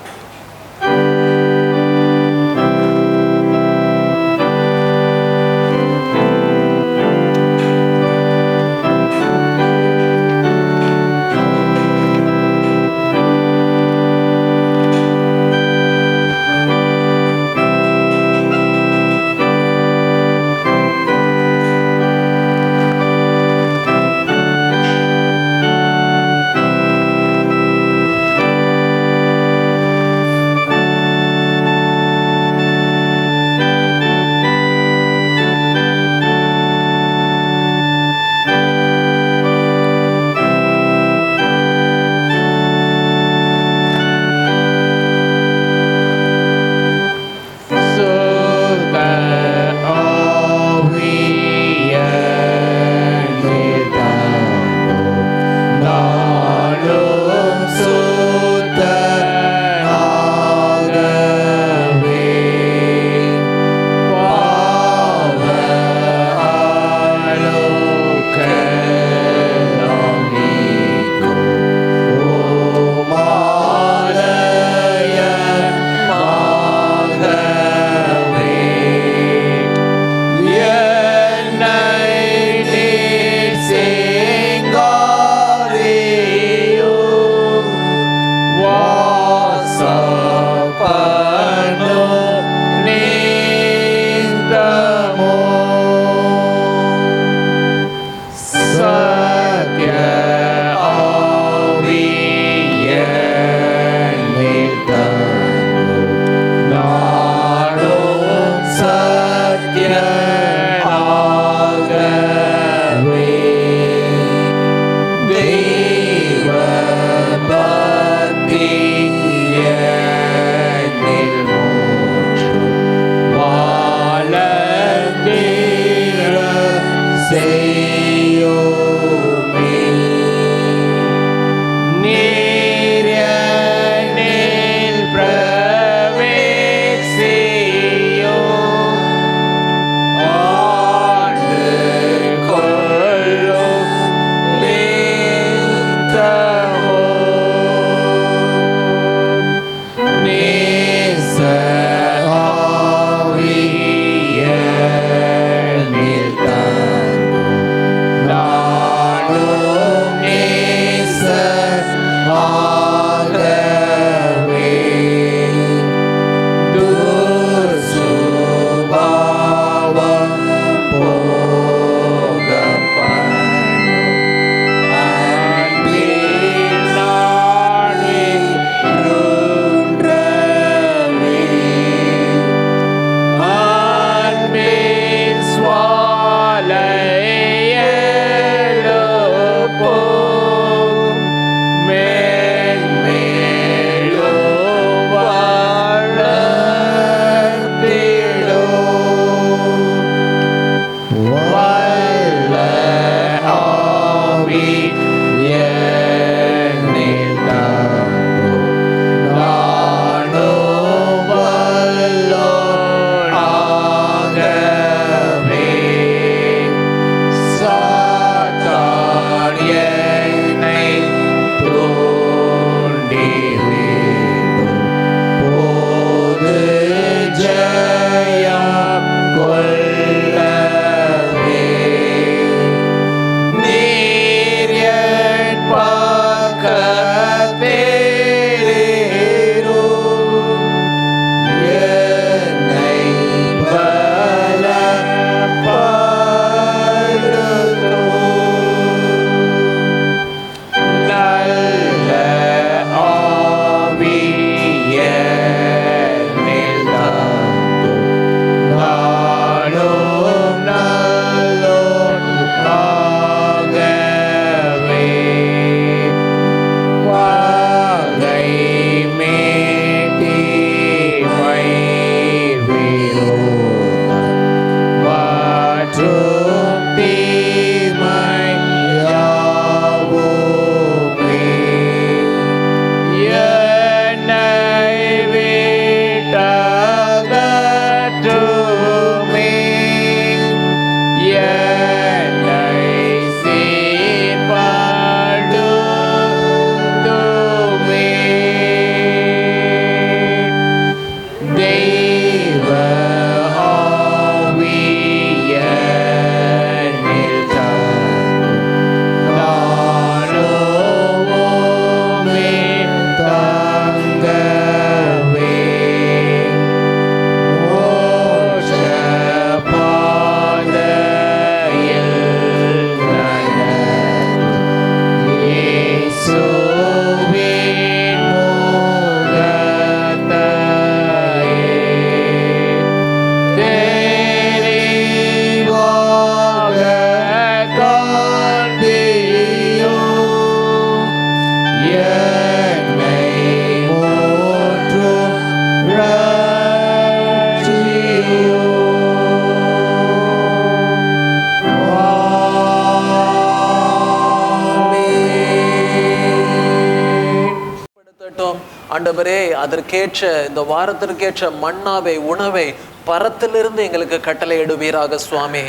ஆண்டவரே அதற்கேற்ற இந்த வாரத்திற்கேற்ற மன்னாவை உணவை பரத்திலிருந்து எங்களுக்கு கட்டளை இடுவீராக சுவாமி.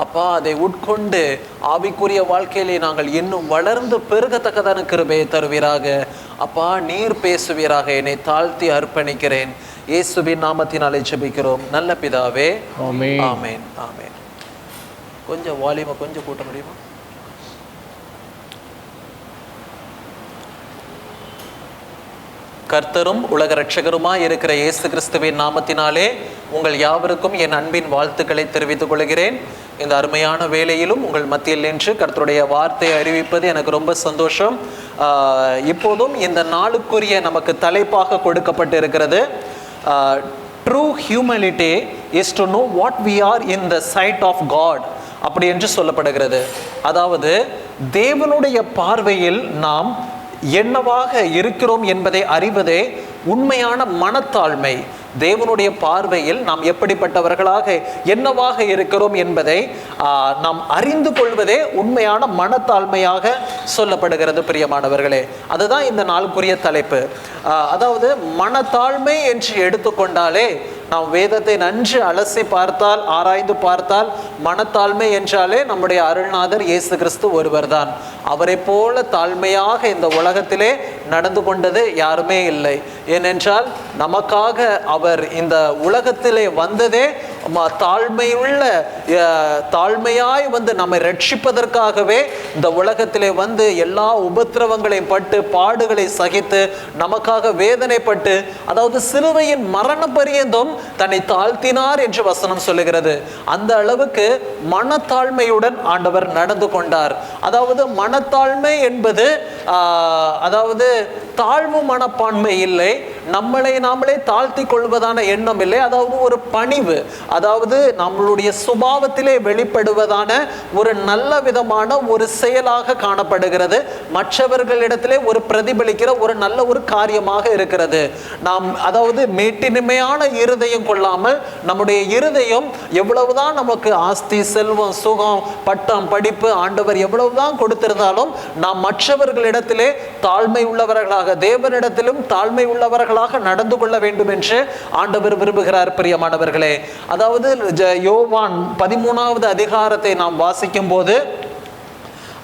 அப்பா, அதை உட்கொண்டு ஆவிக்குரிய வாழ்க்கையிலே நாங்கள் இன்னும் வளர்ந்து பெருகத்தக்கதான கிருபையை தருவீராக. அப்பா, நீர் பேசுவீராக. என்னை தாழ்த்தி அர்ப்பணிக்கிறேன். இயேசுவின் நாமத்தினாலே ஜெபிக்கிறோம் நல்ல பிதாவே. ஆமென். ஆமென். ஆமென். கொஞ்சம் வால்யூமை கொஞ்சம் கூட்ட முடியுமா? கர்த்தரும் உலக ரட்சகருமாய் இருக்கிற இயேசு கிறிஸ்துவின் நாமத்தினாலே உங்கள் யாவருக்கும் என் அன்பின் வாழ்த்துக்களை தெரிவித்துக் கொள்கிறேன். இந்த அருமையான வேளையிலும் உங்கள் மத்தியில் நின்று கர்த்தருடைய வார்த்தையை அறிவிப்பது எனக்கு ரொம்ப சந்தோஷம். இப்போதும் இந்த நாளுக்குரிய நமக்கு தலைப்பாக கொடுக்கப்பட்டு இருக்கிறது, true humanity is to know what we are in the side of God அப்படி என்று சொல்லப்படுகிறது. அதாவது தேவனுடைய பார்வையில் நாம் என்னவாக இருக்கிறோம் என்பதை அறிவதே உண்மையான மனத்தாழ்மை. தேவனுடைய பார்வையில் நாம் எப்படிப்பட்டவர்களாக என்னவாக இருக்கிறோம் என்பதை நாம் அறிந்து கொள்வதே உண்மையான மனத்தாழ்மையாக சொல்லப்படுகிறது. பிரியமானவர்களே, அதுதான் இந்த நாளுக்குரிய தலைப்பு. அதாவது மனத்தாழ்மை என்று எடுத்துக்கொண்டாலே நாம் வேதத்தை நன்று அலசி பார்த்தால், ஆராய்ந்து பார்த்தால், மனத்தாழ்மை என்றாலே நம்முடைய அருள்நாதர் இயேசு கிறிஸ்து ஒருவர் தான். அவரை போல தாழ்மையாக இந்த உலகத்திலே நடந்து கொண்டது யாருமே இல்லை. ஏனென்றால் நமக்காக அவர் இந்த உலகத்திலே வந்ததே தாழ்மையாய் வந்து நம்மை ரட்சிப்பதற்காகவே இந்த உலகத்திலே வந்து எல்லா உபத்திரவங்களையும் பட்டு பாடுகளை சகித்து நமக்காக வேதனைப்பட்டு, அதாவது சிலுவையின் மரண பரியந்தம் தன்னை தாழ்த்தினார் என்று வசனம் சொல்லுகிறது. அந்த அளவுக்கு மனத்தாழ்மையுடன் ஆண்டவர் நடந்து கொண்டார். அதாவது மனத்தாழ்மை என்பது அதாவது தாழ்வு மனப்பான்மை இல்லை, நம்மளை நாமளே தாழ்த்தி கொள்வதான எண்ணம் இல்லை. அதாவது ஒரு பணிவு, அதாவது நம்மளுடைய சுபாவத்திலே வெளிப்படுவதான ஒரு நல்ல விதமான ஒரு செயலாக காணப்படுகிறது. மற்றவர்களிடத்திலே ஒரு பிரதிபலிக்கிற ஒரு நல்ல ஒரு காரியமாக இருக்கிறது. நாம் அதாவது மேட்டினிமையான இருதயம் கொள்ளாமல், நம்முடைய இருதயம் எவ்வளவுதான் நமக்கு ஆஸ்தி, செல்வம், சுகம், பட்டம், படிப்பு ஆண்டவர் எவ்வளவுதான் கொடுத்திருந்தாலும் நாம் மற்றவர்களிடத்திலே தாழ்மை உள்ளவர்களாக, தேவனிடத்திலும் தாழ்மை உள்ளவர்களாக நடந்து கொள்ள வேண்டும் என்று ஆண்டவர் விரும்புகிறார். பிரியமானவர்களே, அதாவது யோவான் 13வது அதிகாரத்தை நாம் வாசிக்கும் போது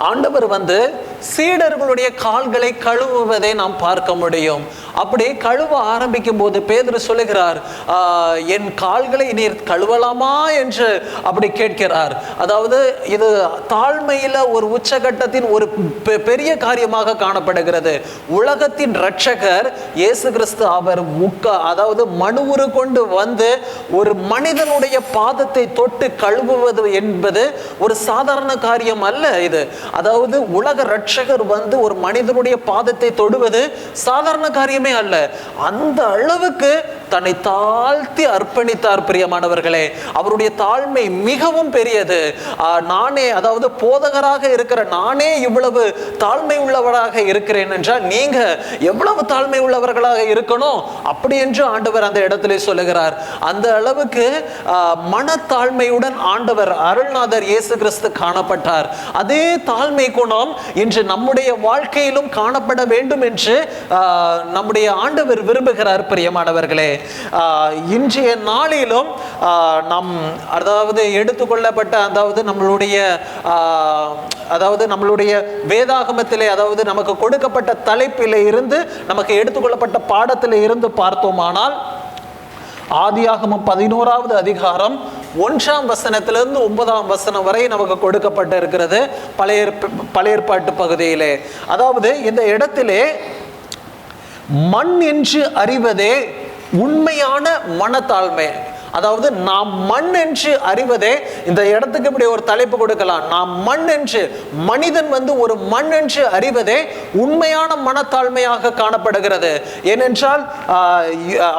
ஆண்டவர் வந்து சீடர்களுடைய கால்களை கழுவுவதை நாம் பார்க்க முடியும். அப்படி கழுவ ஆரம்பிக்கும் போது பேதுரு சொல்லுகிறார், என் கால்களை நீர் கழுவலாமா என்று அப்படி கேட்கிறார். அதாவது இது தாழ்மையில ஒரு உச்சகட்டத்தின் ஒரு பெரிய காரியமாக காணப்படுகிறது. உலகத்தின் இரட்சகர் இயேசு கிறிஸ்து அவர் அதாவது மனுவுரு கொண்டு வந்து ஒரு மனிதனுடைய பாதத்தை தொட்டு கழுவுவது என்பது ஒரு சாதாரண காரியம் அல்ல. இது அதாவது உலக இரட்சகர் வந்து ஒரு மனிதனுடைய பாதத்தை தொடுவது சாதாரண காரியமே அல்ல. அந்த அளவுக்கு தன்னை தாழ்த்தி அர்ப்பணித்தார். பிரியமானவர்களே, அவருடைய தாழ்மை மிகவும் பெரியது. நானே, அதாவது போதகராக இருக்கிற நானே இவ்வளவு தாழ்மை உள்ளவராக இருக்கிறேன் என்றால் நீங்க எவ்வளவு தாழ்மை உள்ளவர்களாக இருக்கணும் அப்படி என்று ஆண்டவர் அந்த இடத்திலே சொல்லுகிறார். அந்த அளவுக்கு மனத்தாழ்மையுடன் ஆண்டவர் அருள்நாதர் இயேசு கிறிஸ்து காணப்பட்டார். அதே தாழ்மை குணம் இன்று நம்முடைய வாழ்க்கையிலும் காணப்பட வேண்டும் என்று நம்முடைய ஆண்டவர் விரும்புகிறார். பிரியமானவர்களே, இன்றைய நாளிலும் நம் அதாவது எடுத்துக்கொள்ளப்பட்ட அதாவது நம்மளுடைய வேதாகமத்திலே, அதாவது நமக்கு கொடுக்கப்பட்ட தலைப்பிலே இருந்து, நமக்கு எடுத்துக்கொள்ளப்பட்ட பாடத்திலே இருந்து பார்த்தோமானால், ஆதியாகமம் 11வது அதிகாரம் 1ஆம் வசனத்திலிருந்து 9ஆம் வசனம் வரை நமக்கு கொடுக்கப்பட்டு இருக்கிறது பழைய ஏற்பாட்டு பகுதியிலே. அதாவது இந்த இடத்திலே மண் என்று அறிவதே உண்மையான மனத்தாழ்மை. அதாவது நாம் மண் என்று அறிவதே, இந்த இடத்துக்கு இப்படி ஒரு தலைப்பு கொடுக்கலாம், நாம் மண் என்று, மனிதன் வந்து ஒரு மண் என்று அறிவதே உண்மையான மனத்தாழ்மையாக காணப்படுகிறது. ஏனென்றால்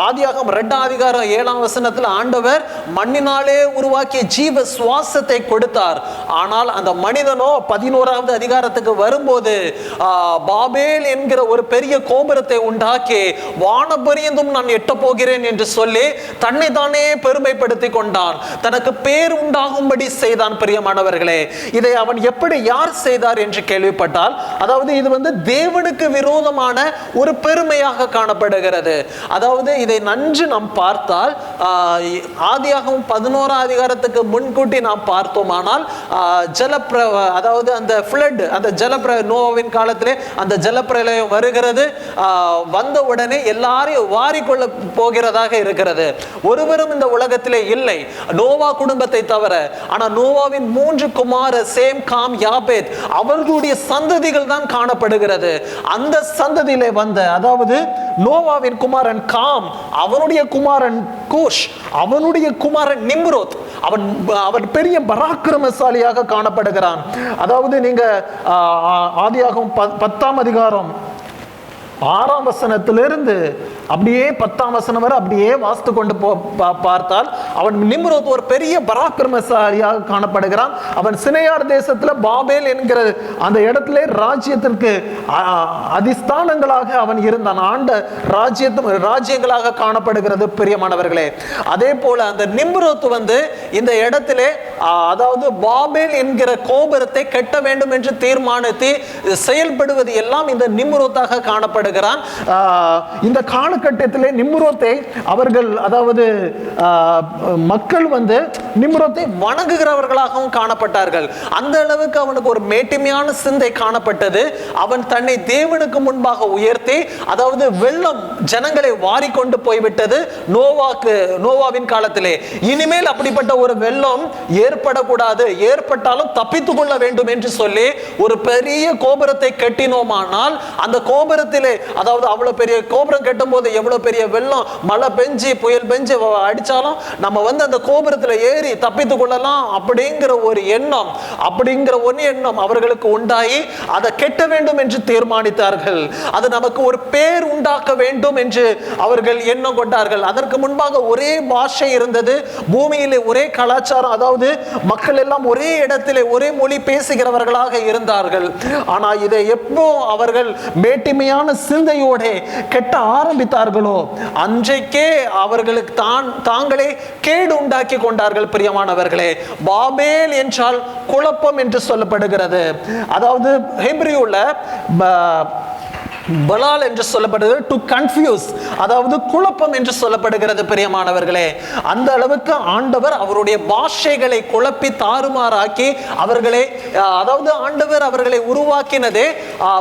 ஆதியாகமம் 2ஆம் அதிகாரம் 7ஆம் வசனத்தில் ஆண்டவர் மண்ணினாலே உருவாக்கிய ஜீவ சுவாசத்தை கொடுத்தார். ஆனால் அந்த மனிதனோ 11வது அதிகாரத்துக்கு வரும்போது பாபேல் என்கிற ஒரு பெரிய கோபுரத்தை உண்டாக்கி வானபரியந்தும் நான் எட்ட போகிறேன் என்று சொல்லி தன்னை தானே பெருமைப்படுத்தி கொண்டான், தனக்கு பேர் உண்டாகும்படி செய்தான். பிரியமானவர்களே, இதை அவன் எப்படி யார் செய்தார் என்று கேள்விப்பட்டால், அதாவது இது தேவனுக்கு விரோதமான ஒரு பெருமையாக காணப்படுகிறது. அதாவது இதை நன்று நாம் பார்த்தால் ஆதியாகமம் 11ஆம் அதிகாரத்துக்கு முன்கூட்டி நாம் பார்த்தோமானால் அதாவது அந்த ஃப்ளட், அந்த நோவாவின் காலத்திலே அந்த ஜலப்பிரளயம் வருகிறது. வந்த உடனே எல்லாரையும் வாரிக்கொள்ள போகிறதாக இருக்கிறது. ஒருவரும் இந்த உலகத்திலே இல்லை நோவா குடும்பத்தை தவிர. ஆனால் நோவாவின் 3 குமாரர் சேம், காம், யாபேத் அவர்களுடைய சந்ததிகள் தான் காணப்படுகிறது. அந்த சந்ததியிலே வந்த, அதாவது நோவாவின் குமாரன் காம், அவனுடைய குமாரன் கூஷ், அவனுடைய குமாரன் நிம்ரோத், அவன் பெரிய பராக்கிரமசாலியாக காணப்படுகிறான். அதாவது நீங்க ஆதியாகமம் 10ஆம் அதிகாரம் 6ஆம் வசனத்திலிருந்து அப்படியே 10ஆம் வசனம் வரை அப்படியே வாசித்து கொண்டு பார்த்தால் அவன் நிம்ரோத் ஒரு பெரிய பராக்கிரமசாலியாக காணப்படுகிறான். அவன் சினையார் தேசத்துல பாபேல் என்கிற அந்த இடத்துல ராஜ்யத்திற்கு அதிஸ்தானங்களாக அவன் இருந்தான். ஆண்ட ராஜ்யங்களாக காணப்படுகிறது. பிரியமானவர்களே, அதே போல அந்த நிம்ரோத் இந்த இடத்திலே அதாவது பாபேல் என்கிற கோபுரத்தை கட்ட வேண்டும் என்று தீர்மானித்து செயல்படுவது எல்லாம் இந்த நிம்ரோத்தாக காணப்படுகிறான். இந்த காலகட்டத்திலே நிம்ரோத்தை அவர்கள், அதாவது மக்கள் நிம்ரோத்தை வணங்குகிறவர்களாகவும் காணப்பட்டார்கள். அந்த அளவுக்கு அவனுக்கு ஒரு மேட்டிமையான சிந்தை காணப்பட்டது. அவன் தன்னை தேவனுக்கு முன்பாக உயர்த்தி, அதாவது வெள்ளம் ஜனங்களை வாரிக்கொண்டு போய்விட்டது நோவாவின் காலத்திலே. இனிமேல் அப்படிப்பட்ட ஒரு வெள்ளம் ஏற்படக்கூடாது, ஏற்பட்டாலும் தப்பித்துக் கொள்ள வேண்டும் என்று சொல்லி ஒரு பெரிய கோபுரத்தை கட்டினோமானால், அந்த கோபுரத்திலே, அதாவது அவ்வளவு பெரிய கோபுரம் கட்டும் போது எவ்வளவு பெரிய வெள்ளம், மழை பெஞ்சு புயல் பெஞ்சு அடிச்சாலும் நம்ம அந்த கோபுரத்துல ஏறி தப்பித்துக் கொள்ளலாம் அப்படிங்கிற ஒரு எண்ணம் அவர்களுக்கு உண்டாகி அதை கெட்ட வேண்டும் என்று தீர்மானித்தார்கள். அது நமக்கு ஒரு பேர் உண்டாக்க வேண்டும் என்று அவர்கள் எண்ணம் கொண்டார்கள். அதற்கு முன்பாக ஒரே பாஷை இருந்தது, பூமியிலே ஒரே கலாச்சாரம், அதாவது மக்கள் எல்லாம் ஒரே இடத்திலே ஒரே மொழி பேசுகிறவர்களாக இருந்தார்கள். ஆனால் இதை எப்போ அவர்கள் மேட்டிமையான சிந்தையோட கெட்ட ஆரம்பித்தார்களோ அன்றைக்கே அவர்களுக்கு தாங்களே கேடு உண்டாக்கி கொண்டார்கள். பிரியமானவர்களே, பாபேல் என்றால் குழப்பம் என்று சொல்லப்படுகிறது. அதாவது ஹெப்ரியூல பலால் என்று சொல்லப்படுகிறது, டு கன்ஃபியூஸ், அதாவது குழப்பம் என்று சொல்லப்படுகிறது. பிரியமானவர்களே, அந்த அளவுக்கு ஆண்டவர் அவருடைய பாஷைகளை குழப்பி தாறுமாறாக்கி அவர்களை, அதாவது ஆண்டவர் அவர்களை உருவாக்கினதே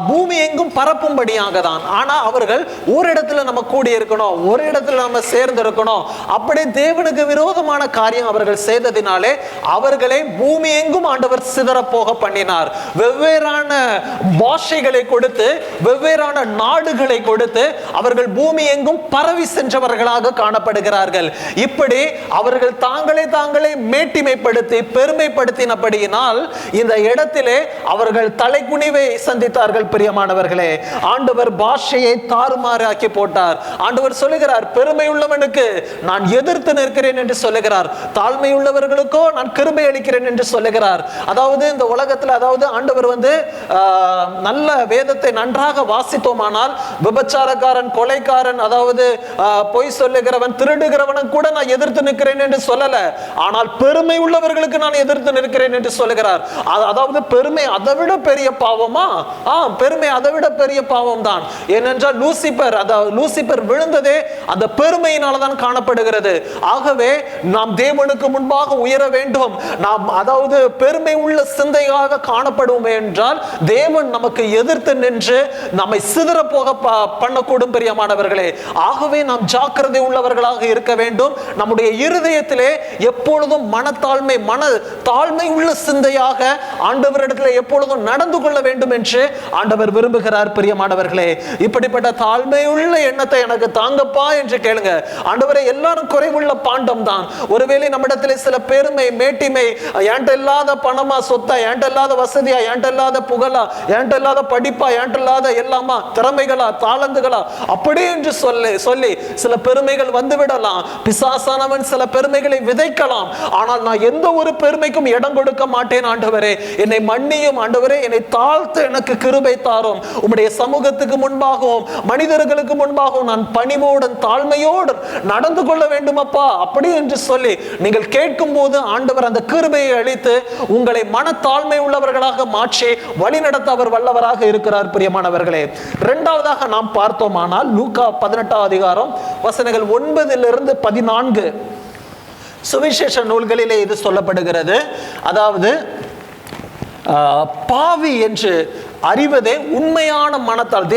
பூமி எங்கும் பரப்பும்படியாக தான். ஆனா அவர்கள் ஒரு இடத்துல நம்ம கூடி இருக்கணும், ஒரு இடத்துல நம்ம சேர்ந்து இருக்கணும், அப்படி தேவனுக்கு விரோதமான காரியம் அவர்கள் செய்ததினாலே அவர்களை பூமி எங்கும் ஆண்டவர் சிதற போக பண்ணினார். வெவ்வேறான பாஷைகளை கொடுத்து, வெவ்வேறான நாடுகளை கொடுத்து அவர்கள் பூமி எங்கும் பரவி சென்றவர்களாக காணப்படுகிறார்கள். இப்படி அவர்கள் தாங்களே மேட்டிமைப்படுத்தி பெருமைப்படுத்தினபடியினால் இந்த இடத்திலே அவர்கள் தலைகுனிவை சந்தித்தார்கள். பிரியமானவர்களே, ஆண்டவர் பாஷையை தாறுமாறாக்கி போட்டார். ஆண்டவர் சொல்லுகிறார், பெருமை உள்ளவனுக்கு நான் எதிர்த்து நிற்கிறேன் என்று சொல்லுகிறார், தாழ்மை உள்ளவர்களுக்கோ நான் கிருபை அளிக்கிறேன் என்று சொல்லுகிறார். அதாவது இந்த உலகத்தில், அதாவது ஆண்டவர் நல்ல வேதத்தை நன்றாக வாசித்தோமானால் விபச்சாரக்காரன், கொலைக்காரன், அதாவது பொய் சொல்லுகிறவன், திருடுகிறவன் கூட நான் எதிர்த்து நிற்கிறேன் என்று சொல்லல. ஆனால் பெருமை உள்ளவர்களுக்கு நான் எதிர்த்து நிற்கிறேன் என்று சொல்லுகிறார். அதாவது பெருமை அதைவிட பெரிய பாவமா? பெருமை அதைவிட பெரிய பாவம் தான். ஏனென்றால் லூசிபர் விழுந்ததே அந்த பெருமையினால தான் காணப்படுகிறது. ஆகவே நாம் தேவனுக்கு முன்பாக உயர வேண்டும். நாம் அதாவது பெருமை உள்ள சிந்தையாக காணப்படுவோம் என்றால் தேவன் நமக்கு எதிர்த்து நின்று நம்மை சிதற போக பண்ணக்கூடும். பிரியமானவர்களே, ஆகவே நாம் ஜாக்கிரதை உள்ளவர்களாக இருக்க வேண்டும். நம்முடைய இருதயத்திலே எப்பொழுதும் தாழ்மை உள்ள சிந்தையாக ஆண்டவரிடத்தில் எப்பொழுதும் நடந்து கொள்ள வேண்டும் என்று ஆண்டவர் விரும்புகிறார். பிரியமானவர்களே, இப்படிப்பட்ட தாழ்மையுள்ள எண்ணத்தை எனக்கு தாங்கப்பா என்று கேளுங்க. ஆண்டவரே, எல்லாரும் குறைவுள்ள பாண்டம் தான். ஒருவேளை நம்மிடத்தில் சில பெருமை, மேட்டிமை, ஏன்ட்ட இல்லாத பணமா, சொத்தா, ஏன்ட்ட இல்லாத வசதியா, ஏன்ட்ட இல்லாத புகழா, ஏன்ட்ட இல்லாத படிப்பா, ஏன்ட்ட இல்லாத எல்லாமா, திறமைகளா, தாளந்துகளா அப்படி என்று சொல்லி சில பெருமைகள் வந்துவிடலாம். பிசாசானவன் சில பெருமைகளை விதைக்கலாம். ஆனால் நான் எந்த ஒரு பெருமைக்கும் இடம் கொடுக்க மாட்டேன். ஆண்டவரே, என்னை மன்னியும். ஆண்டவரே, என்னை தாழ்த்து எனக்கு கிருபை தாரும். உம்முடைய சமூகத்துக்கு முன்பாகவும் மனிதர்களுக்கு முன்பாகவும் நான் பணிவோடும் தாழ்மையோடு நடந்து கொள்ள வேண்டும் அப்பா அப்படி என்று சொல்லி நீங்கள் கேட்கும் போது ஆண்டவர் அந்த கிருபையை அளித்து உங்களை மனத்தாழ்மை உள்ளவர்களாக மாற்றி வழிநடத்த அவர் வல்லவராக இருக்கிறார். பிரியமானவர்களே, இரண்டாவதாக நாம் பார்த்தோமானால் லூக்கா 18 அதிகாரம் வசனங்கள் 9-14 சுவிசேஷ நூல்களிலே இது சொல்லப்படுகிறது. அதாவது பாவி என்று அறிவதே உண்மையான மனத்தால்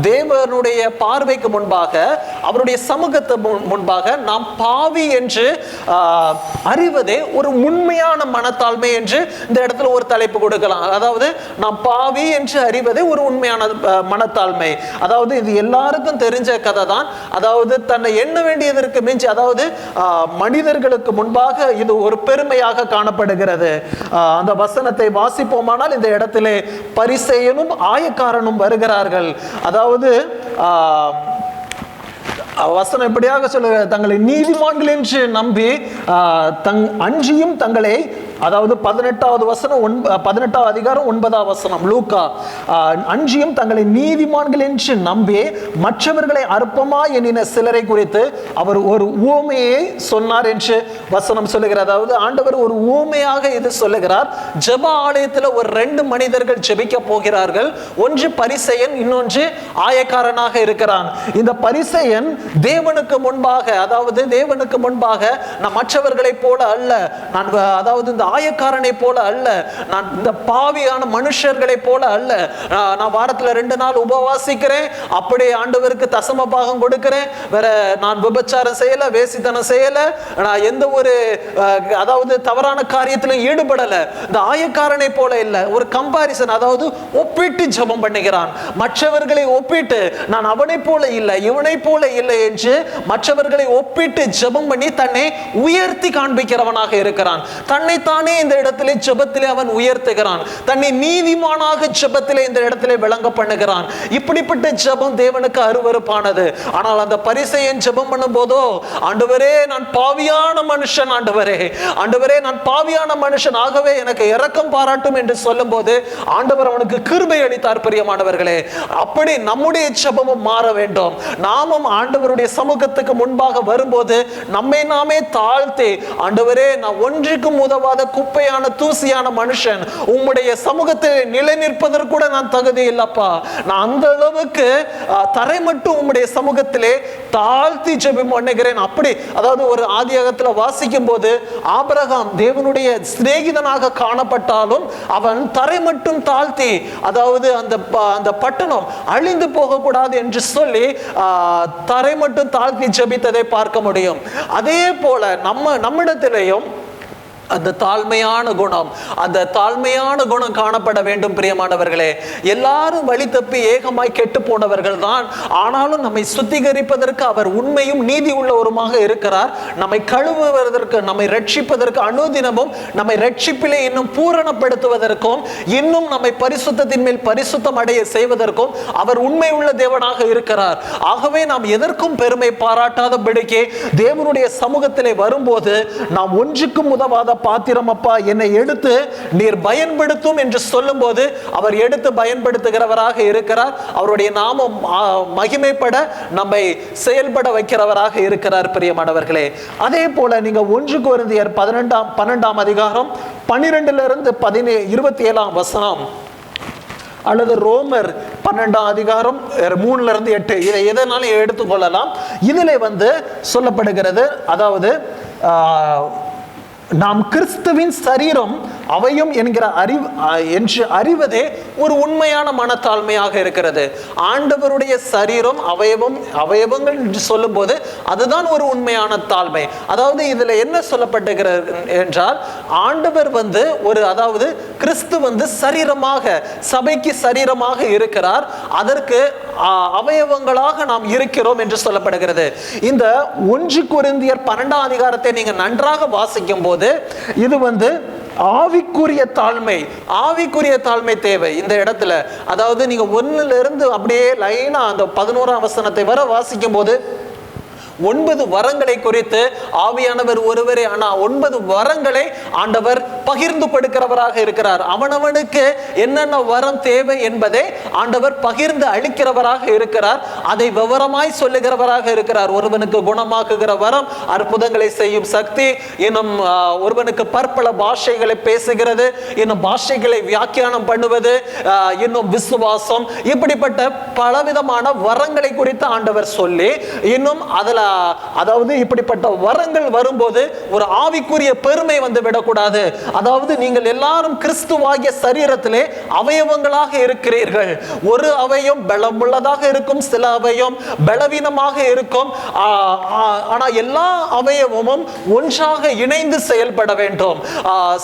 தேவனுடைய பார்வைக்கு முன்பாக, அவருடைய சமூகத்து முன்பாக நாம் பாவி என்று அறிவதே ஒரு உண்மையான மனத்தாழ்மை என்று இந்த இடத்துல ஒரு தலைப்பு கொடுக்கலாம். அதாவது நாம் பாவி என்று அறிவதே ஒரு உண்மையான மனத்தாழ்மை. அதாவது இது எல்லாருக்கும் தெரிஞ்ச கதை தான். அதாவது தன்னை எண்ண வேண்டியதற்கு மிஞ்சி, அதாவது மனிதர்களுக்கு முன்பாக இது ஒரு பெருமையாக காணப்படுகிறது. அந்த வசனத்தை வாசிப்போமானால் இந்த இடத்திலே பரிசேயனும் ஆயக்காரனும் வருகிறார்கள். அதாவது வசனம் எப்படியாக சொல்ல, தங்களை நீதிமான்கள் என்று நம்பி அஞ்சியும் தங்களை, அதாவது 18 அதிகாரம் 9 வசனம் லூக்கா, அஞ்சியும் தங்களை நீதிமான்கள் என்று நம்பி மற்றவர்களை அற்பமா எண்ணின சிலரை குறித்து அவர் ஒரு உவமையை சொன்னார் என்று வசனம் சொல்லுகிறார். அதாவது ஆண்டவர் ஒரு உவமையாக இது சொல்லுகிறார். ஜெப ஆலயத்தில் ஒரு 2 மனிதர்கள் ஜெபிக்க போகிறார்கள். ஒன்று பரிசேயன், இன்னொன்று ஆயக்காரனாக இருக்கிறான். இந்த பரிசேயன் தேவனுக்கு முன்பாக, அதாவது தேவனுக்கு முன்பாக நான் மற்றவர்களை போல அல்ல, நான் அதாவது இந்த ஆயக்காரனை போல அல்ல, நான் இந்த பாவியான மனுஷர்களை போல அல்ல, நான் வாரத்தில் 2 நாள் உபவாசிக்கிறேன், அப்படியே ஆண்டவருக்கு தசம பாகம் கொடுக்கிறேன், வேற நான் விபச்சாரம் செய்யல, வேசித்தனம் செய்யல, நான் எந்த ஒரு அதாவது தவறான காரியத்திலும் ஈடுபடல. இந்த ஆயக்காரனை போல இல்ல, ஒரு கம்பாரிசன், அதாவது ஒப்பிட்டு ஜெபம் பண்ணுகிறான். மற்றவர்களை ஒப்பிட்டு நான் அவனை போல இல்லை, இவனை போல இல்லை என்று மற்றவர்களை ஒப்பிட்டு ஜெபம் பண்ணி தன்னை உயர்த்தி காண்பிக்கிறவனாக இருக்கிறான். தன்னை தானே இந்த இடத்திலே ஜெபத்திலே அவன் உயர்த்துகிறான். தன்னை நீதிமானாக ஜெபத்திலே இந்த இடத்திலே விளங்க பண்ணுகிறான். இப்படிப்பட்ட ஜெபம் தேவனுக்கு அருவருப்பானது. ஆனால் அந்த பரிசேயன் ஜெபம் பண்ணும் போதோ, ஆண்டவரே நான் பாவியான மனுஷன், ஆண்டவரே நான் பாவியான மனுஷன், ஆகவே எனக்கு இரக்கம் பாராட்டும் என்று சொல்லும் போது ஆண்டவர் அவனுக்கு கிருபை அளித்தார். பிரியமானவர்களே, அப்படி நம்முடைய ஜெபமும் மாற வேண்டும். நாமும் ஆண்டவருடைய சமூகத்துக்கு முன்பாக வரும்போது நம்மை நாமே தாழ்த்தி, ஆண்டவரே நான் ஒன்றுக்கும் உதவாத குப்பையான தூசியான மனுஷன், உம்முடைய சமூகத்தில் நிலை நிற்பதற்கூட நான் தகுதி இல்லப்பா, நான் அந்த அளவுக்கு தரை மட்டும் உம்முடைய சமூகத்திலே தாழ்த்தி ஜெபம் பண்ணுகிறேன். அப்படி அதாவது ஒரு ஆதியாகத்தில் வாசிக்கும் போது ஆபிரகாம் தேவனுடைய சிநேகிதனாக காணப்பட்டாலும் அவன் தரை மட்டும் தாழ்த்தி, அதாவது அந்த பட்டணம் அழிந்து போகக்கூடாது என்று சொல்லி தரை மட்டும் தாழ்த்தி ஜெபித்ததை பார்க்க முடியும். அதே போல நம்மிடத்திலேயும் அந்த தாழ்மையான குணம் காணப்பட வேண்டும். பிரியமானவர்களே, எல்லாரும் வழி தப்பி ஏகமாய் கெட்டு போனவர்கள் தான். ஆனாலும் நம்மை சுத்திகரிப்பதற்கு அவர் உண்மையும் நீதி உள்ளவருமாக இருக்கிறார். நம்மை கழுவுவதற்கு, நம்மை ரட்சிப்பதற்கு, அனுதினமும் நம்மை ரட்சிப்பிலே இன்னும் பூரணப்படுத்துவதற்கும், இன்னும் நம்மை பரிசுத்தத்தின் மேல் பரிசுத்தம் அடைய செய்வதற்கும் அவர் உண்மை உள்ள தேவனாக இருக்கிறார். ஆகவே நாம் எதற்கும் பெருமை பாராட்டாதபடிக்கு தேவனுடைய சமூகத்திலே வரும்போது நாம் ஒன்றுக்கும் உதவாத பாத்திரம் அப்பா, என்னை எடுத்து நீர் பயன்படுத்தும் என்று சொல்லும் போது அவர் எடுத்து பயன்படுத்துகிறவராக இருக்கிறார். அவருடைய நாமம் மகிமைப்பட நம்மை செயல்பட வைக்கிறவராக இருக்கிறார். பிரியமானவர்களே, அதே போல நீங்க 1 கொரிந்தியர் 12 அதிகாரம் 12 27 வசனம் அல்லது ரோமர் 12 அதிகாரம் 3-8 இதை எதனாலும் எடுத்துக்கொள்ளலாம். இதிலே சொல்லப்படுகிறது, அதாவது நாம் கிறிஸ்துவின் சரீரம் அவையும் என்கிற என்று அறிவதே ஒரு உண்மையான மனத்தாழ்மையாக இருக்கிறது. ஆண்டவருடைய சரீரம் அவயவங்கள் என்று சொல்லும் போது அதுதான் ஒரு உண்மையான தாழ்மை. அதாவது இதுல என்ன சொல்லப்பட்டிருக்கிறது என்றால், ஆண்டவர் அதாவது கிறிஸ்து சரீரமாக, சபைக்கு சரீரமாக இருக்கிறார், அதற்கு அவயவங்களாக நாம் இருக்கிறோம் என்று சொல்லப்படுகிறது. இந்த 1 கொரிந்தியர் 12 அதிகாரத்தை நீங்க நன்றாக வாசிக்கும் போது இது ஆவிக்குரிய தாழ்மை தேவை இந்த இடத்துல. அதாவது நீங்க 1ல இருந்து அப்படியே லைனா அந்த 11ஆம் வசனத்தை வர வாசிக்கும் போது 9 வரங்களை குறித்து ஆவியானவர் ஒருவரே, ஆனா 9 வரங்களை ஆண்டவர் பகிர்ந்து கொடுக்கிறவராக இருக்கிறார். அவனவனுக்கு என்னென்ன வரம் தேவை என்பதை ஆண்டவர் பகிர்ந்து அளிக்கிறவராக இருக்கிறார். அதை விவரமாய் சொல்லுகிறவராக இருக்கிறார். ஒருவனுக்கு குணமாக்குகிற வரம், அற்புதங்களை செய்யும் சக்தி, இன்னும் ஒருவனுக்கு பற்பல பாஷைகளை பேசுகிறது, இன்னும் பாஷைகளை வியாக்கியானம் பண்ணுவது, இன்னும் விசுவாசம், இப்படிப்பட்ட பலவிதமான வரங்களை குறித்து ஆண்டவர் சொல்லி, இன்னும் அதுல அதாவது இப்படிப்பட்ட வரங்கள் வரும்போது ஒரு ஆவிக்குரிய பெருமை வந்து விடக்கூடாது. அதாவது நீங்கள் எல்லாரும் கிறிஸ்துவாகிய சரீரத்திலே அவயவங்களாக இருக்கிறீர்கள். ஒரு அவயம் பலமுள்ளதாக இருக்கும், சில அவயம் பலவீனமாக இருக்கும். ஆனா எல்லா அவயவமும் ஒன்றாக இணைந்து செயல்பட வேண்டும்.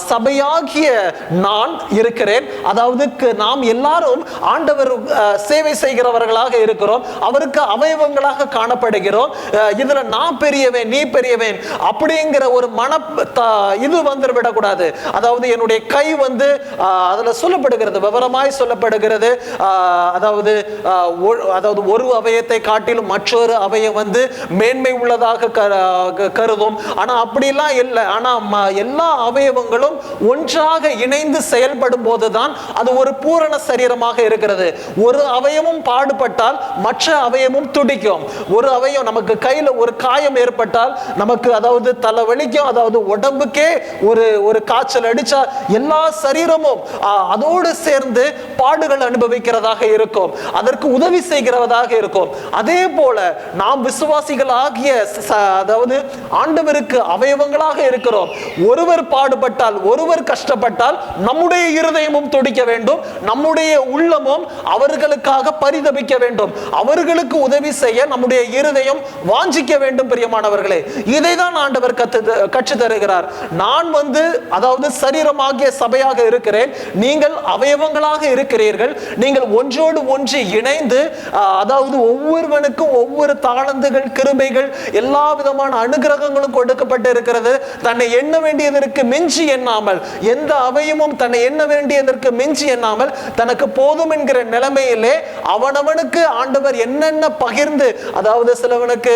சபையாகிய நான் இருக்கிறேன், அதாவது நாம் எல்லாரும் ஆண்டவர் சேவை செய்கிறவர்களாக இருக்கிறோம். அவருக்கு அவயவங்களாக காணப்படுகிறோம். இதுல நான் பெரியவன் நீ பெரியவன் அப்படிங்கிற ஒரு இது வந்து விடக்கூடாது. அதாவது என்னுடைய கை வந்து அதுல சொல்லப்படுகிறது, விவரமாய் சொல்லப்படுகிறது. அதாவது ஒரு அவயத்தை காட்டிலும் மற்றொரு அவயம் வந்து மேன்மை உள்ளதாக கருதும். ஆனா அப்படிலாம் இல்லை. ஆனா எல்லா அவயவங்களும் ஒன்றாக இணைந்து செயல்படும் போதுதான் அது ஒரு பூரண சரீரமாக இருக்கிறது. ஒரு அவயமும் பாடுபட்டால் மற்ற அவயமும் துடிக்கும். ஒரு அவயம் நமக்கு கையில ஒரு காயம் ஏற்பட்டால் நமக்கு அதாவது தலைவலிக்கும், அதாவது உடம்புக்கே ஒரு காய்ச்சல் அடிச்சா எல்லா சரீரமும் அதோடு சேர்ந்து பாடுகள் அனுபவிக்கிறதாக இருக்கும், அதற்கு உதவி செய்கிறதாக இருக்கும். அதே போல நாம் விசுவாசிகள் ஆகிய அதாவது ஆண்டவருக்கு அவயவங்களாக இருக்கிறோம். ஒருவர் பாடுபட்டால், ஒருவர் கஷ்டப்பட்டால் நம்முடைய இருதயமும் துடிக்க வேண்டும், நம்முடைய உள்ளமும் அவர்களுக்காக பரிதபிக்க வேண்டும், அவர்களுக்கு உதவி செய்ய நம்முடைய இருதயம் வாஞ்சிக்க வேண்டும். பிரியமானவர்களே, இதைதான் ஆண்டவர் கற்று தருகிறார். நான் வந்து அதாவது சரீரமாகிய சபையாக இருக்கிறேன், நீங்கள் அவயவங்களாக இருக்கிறீர்கள். நீங்கள் ஒன்றோடு ஒன்று இணைந்து அதாவது ஒவ்வொருவனுக்கும் ஒவ்வொரு தாளந்துகள், கிருபைகள், எல்லா விதமான அனுகிரகங்களும் கொடுக்கப்பட்டு இருக்கிறது. தன்னை எண்ண வேண்டியதற்கு மிஞ்சி எண்ணாமல், எந்த அவயமும் தன்னை எண்ண வேண்டியதற்கு மிஞ்சி எண்ணாமல் தனக்கு போதும் என்கிற நிலைமையிலே அவனவனுக்கு ஆண்டவர் என்னென்ன பகிர்ந்து, அதாவது சிலவனுக்கு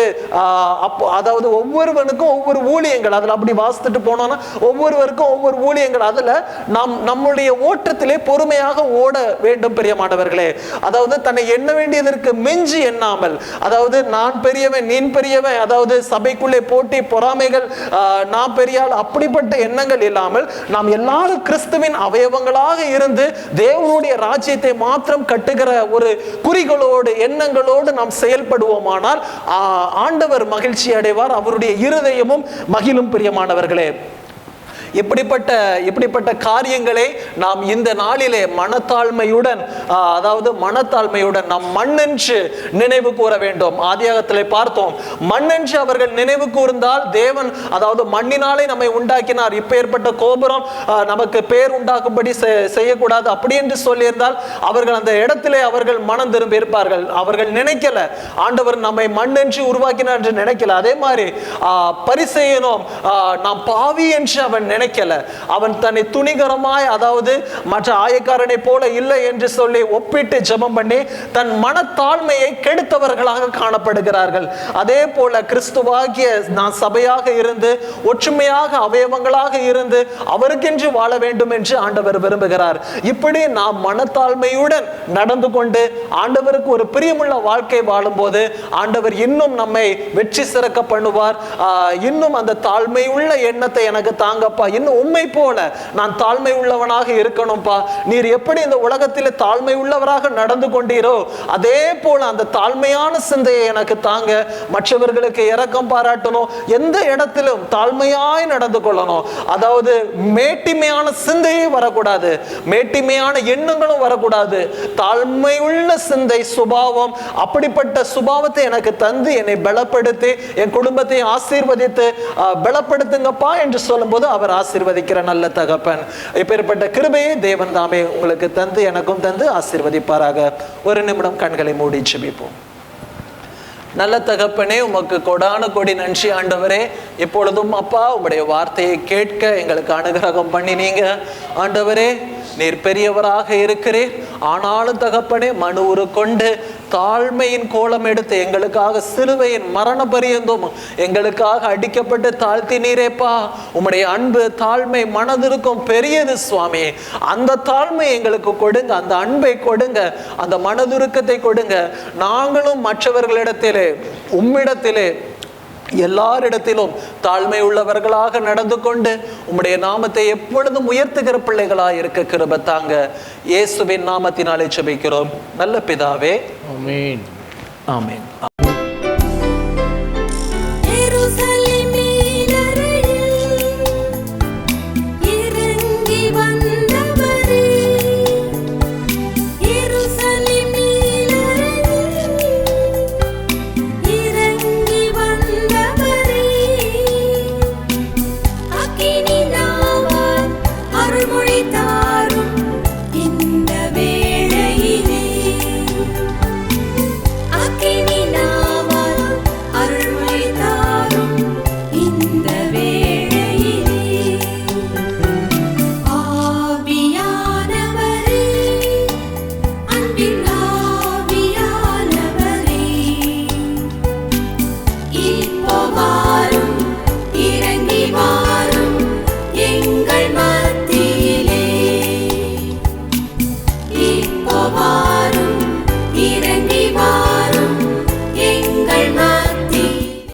அதாவது ஒவ்வொருவனுக்கும் ஒவ்வொரு ஊழியங்கள், அதுல அப்படி வாசித்துட்டு போனோம்னா ஒவ்வொருவருக்கும் ஒவ்வொரு ஊழியங்கள், அதுல நாம் நம்முடைய ஓட்டத்திலே பொறுமையாக ஓட வேண்டும். பிரியமானவர்களே, அதாவது தன்னை எண்ண வேண்டியதற்கு மிஞ்சி எண்ணாமல், அதாவது நான் பெரியவன் நீ பெரியவன், அதாவது சபைக்குள்ளே போட்டி பொறாமைகள், நான் பெரியாள், அப்படிப்பட்ட எண்ணங்கள் இல்லாமல் நாம் எல்லாரும் கிறிஸ்துவின் அவயவங்களாக இருந்து தேவனுடைய ராஜ்யத்தை மாத்திரம் கட்டுகிற ஒரு குறிகளோடு எண்ணங்களோடு நாம் செயல்படுவோமானால் ஆண்டவர் மகிழ்ச்சி அடைவார், அவருடைய இருதயமும் மகிழும். பிரியமானவர்களே, இப்படிப்பட்ட காரியங்களை நாம் இந்த நாளிலே மனத்தாழ்மையுடன், அதாவது மனத்தாழ்மையுடன் நாம் மண்ணென்று நினைவு கூற வேண்டும். ஆதியாகத்திலே பார்த்தோம், மண்ணென்று அவர்கள் நினைவு கூர்ந்தால் தேவன் அதாவது மண்ணினாலே நம்மை உண்டாக்கினார், இப்ப ஏற்பட்ட கோபுரம் நமக்கு பேர் உண்டாக்கும்படி செய்யக்கூடாது அப்படி என்று சொல்லியிருந்தால் அவர்கள் அந்த இடத்திலே அவர்கள் மனம் திரும்பி இருப்பார்கள். அவர்கள் நினைக்கல, ஆண்டவர் நம்மை மண்ணென்று உருவாக்கினார் என்று நினைக்கல. அதே மாதிரி பரிசேயனும் நாம் பாவி என்று அவன் நினைக்கல. அவன் தன்னை துணிகரமாய், அதாவது மற்ற ஆயக்காரனை போல இல்லை என்று சொல்லி ஒப்பிட்டு ஜெபம் பண்ணி தன் மனத்தாழ்மையை கெடுத்தவர்களாக காணப்படுகிறார்கள். அதே போல கிறிஸ்துவாகிய நான் சபையாக இருந்து ஒற்றுமையாக அவயவங்களாக இருந்து அவருக்கென்று வாழ வேண்டும் என்று ஆண்டவர் விரும்புகிறார். இப்படி நாம் மனத்தாழ்மையுடன் நடந்து கொண்டு ஆண்டவருக்கு ஒரு பிரியமுள்ள வாழ்க்கை வாழும்போது ஆண்டவர் இன்னும் நம்மை வெற்றி சிறக்க பண்ணுவார். இன்னும் அந்த தாழ்மை உள்ள எண்ணத்தை எனக்கு தாங்கப்பா, இன்னும் உண்மை போல நான் தாழ்மை உள்ளவனாக இருக்கணும்பா, நீர் எப்படி இந்த உலகத்தில் தாழ்மை உள்ளவராக நடந்து கொண்டீரோ அதே போல அந்த தாழ்மையான சிந்தையை எனக்கு தாங்க, மற்றவர்களுக்கு இரக்கம் பாராட்டணும், எந்த இடத்திலும் தாழ்மையாய் நடந்து கொள்ளணும். அதாவது மேட்டிமையான சிந்தையே வரக்கூடாது, மேட்டிமையான எண்ணங்களும் வரக்கூடாது. தாழ்மை உள்ள சிந்தை சுபாவம், அப்படிப்பட்ட சுபாவத்தை எனக்கு தந்து என்னை பலப்படுத்தி என் குடும்பத்தை ஆசீர்வதித்து பலப்படுத்துங்கப்பா என்று சொல்லும்போது அவர் ஆசீர்வதிக்கிற நல்ல தகப்பன். இப்பேற்பட்ட கிருபையை தேவன் தாமே உங்களுக்கு தந்து எனக்கும் தந்து ஆசீர்வதிப்பாராக. ஒரு நிமிடம் கண்களை மூடி ஜெபிப்போம். நல்ல தகப்பனே, உமக்கு கொடான கொடி நன்றி ஆண்டவரே. இப்பொழுதும் அப்பா உம்முடைய வார்த்தையை கேட்க எங்களுக்கு அனுகிரகம் பண்ணினீங்க ஆண்டவரே. நீர் பெரியவராக இருக்கிறீர். ஆனாலும் தகப்பனே, மனு உரு கொண்டு தாழ்மையின் கோலம் எடுத்து எங்களுக்காக சிலுவையின் மரண பரியந்தும் எங்களுக்காக அடிக்கப்பட்டு தாழ்த்தினீரேப்பா. உம்முடைய அன்பு, தாழ்மை மனதிற்கும் பெரியது சுவாமி. அந்த தாழ்மை எங்களுக்கு கொடுங்க, அந்த அன்பை கொடுங்க, அந்த மனதுருக்கத்தை கொடுங்க. நாங்களும் மற்றவர்களிடத்திலே, உம்மிடத்திலே, எல்லாரிடத்திலும் தாழ்மை உள்ளவர்களாக நடந்து கொண்டு உம்முடைய நாமத்தை எப்பொழுதும் உயர்த்துகிற பிள்ளைகளாக இருக்க கிருபை தாங்க. இயேசுவின் நாமத்தினாலே ஜெபிக்கிறோம் நல்ல பிதாவே. ஆமென். ஆமென்.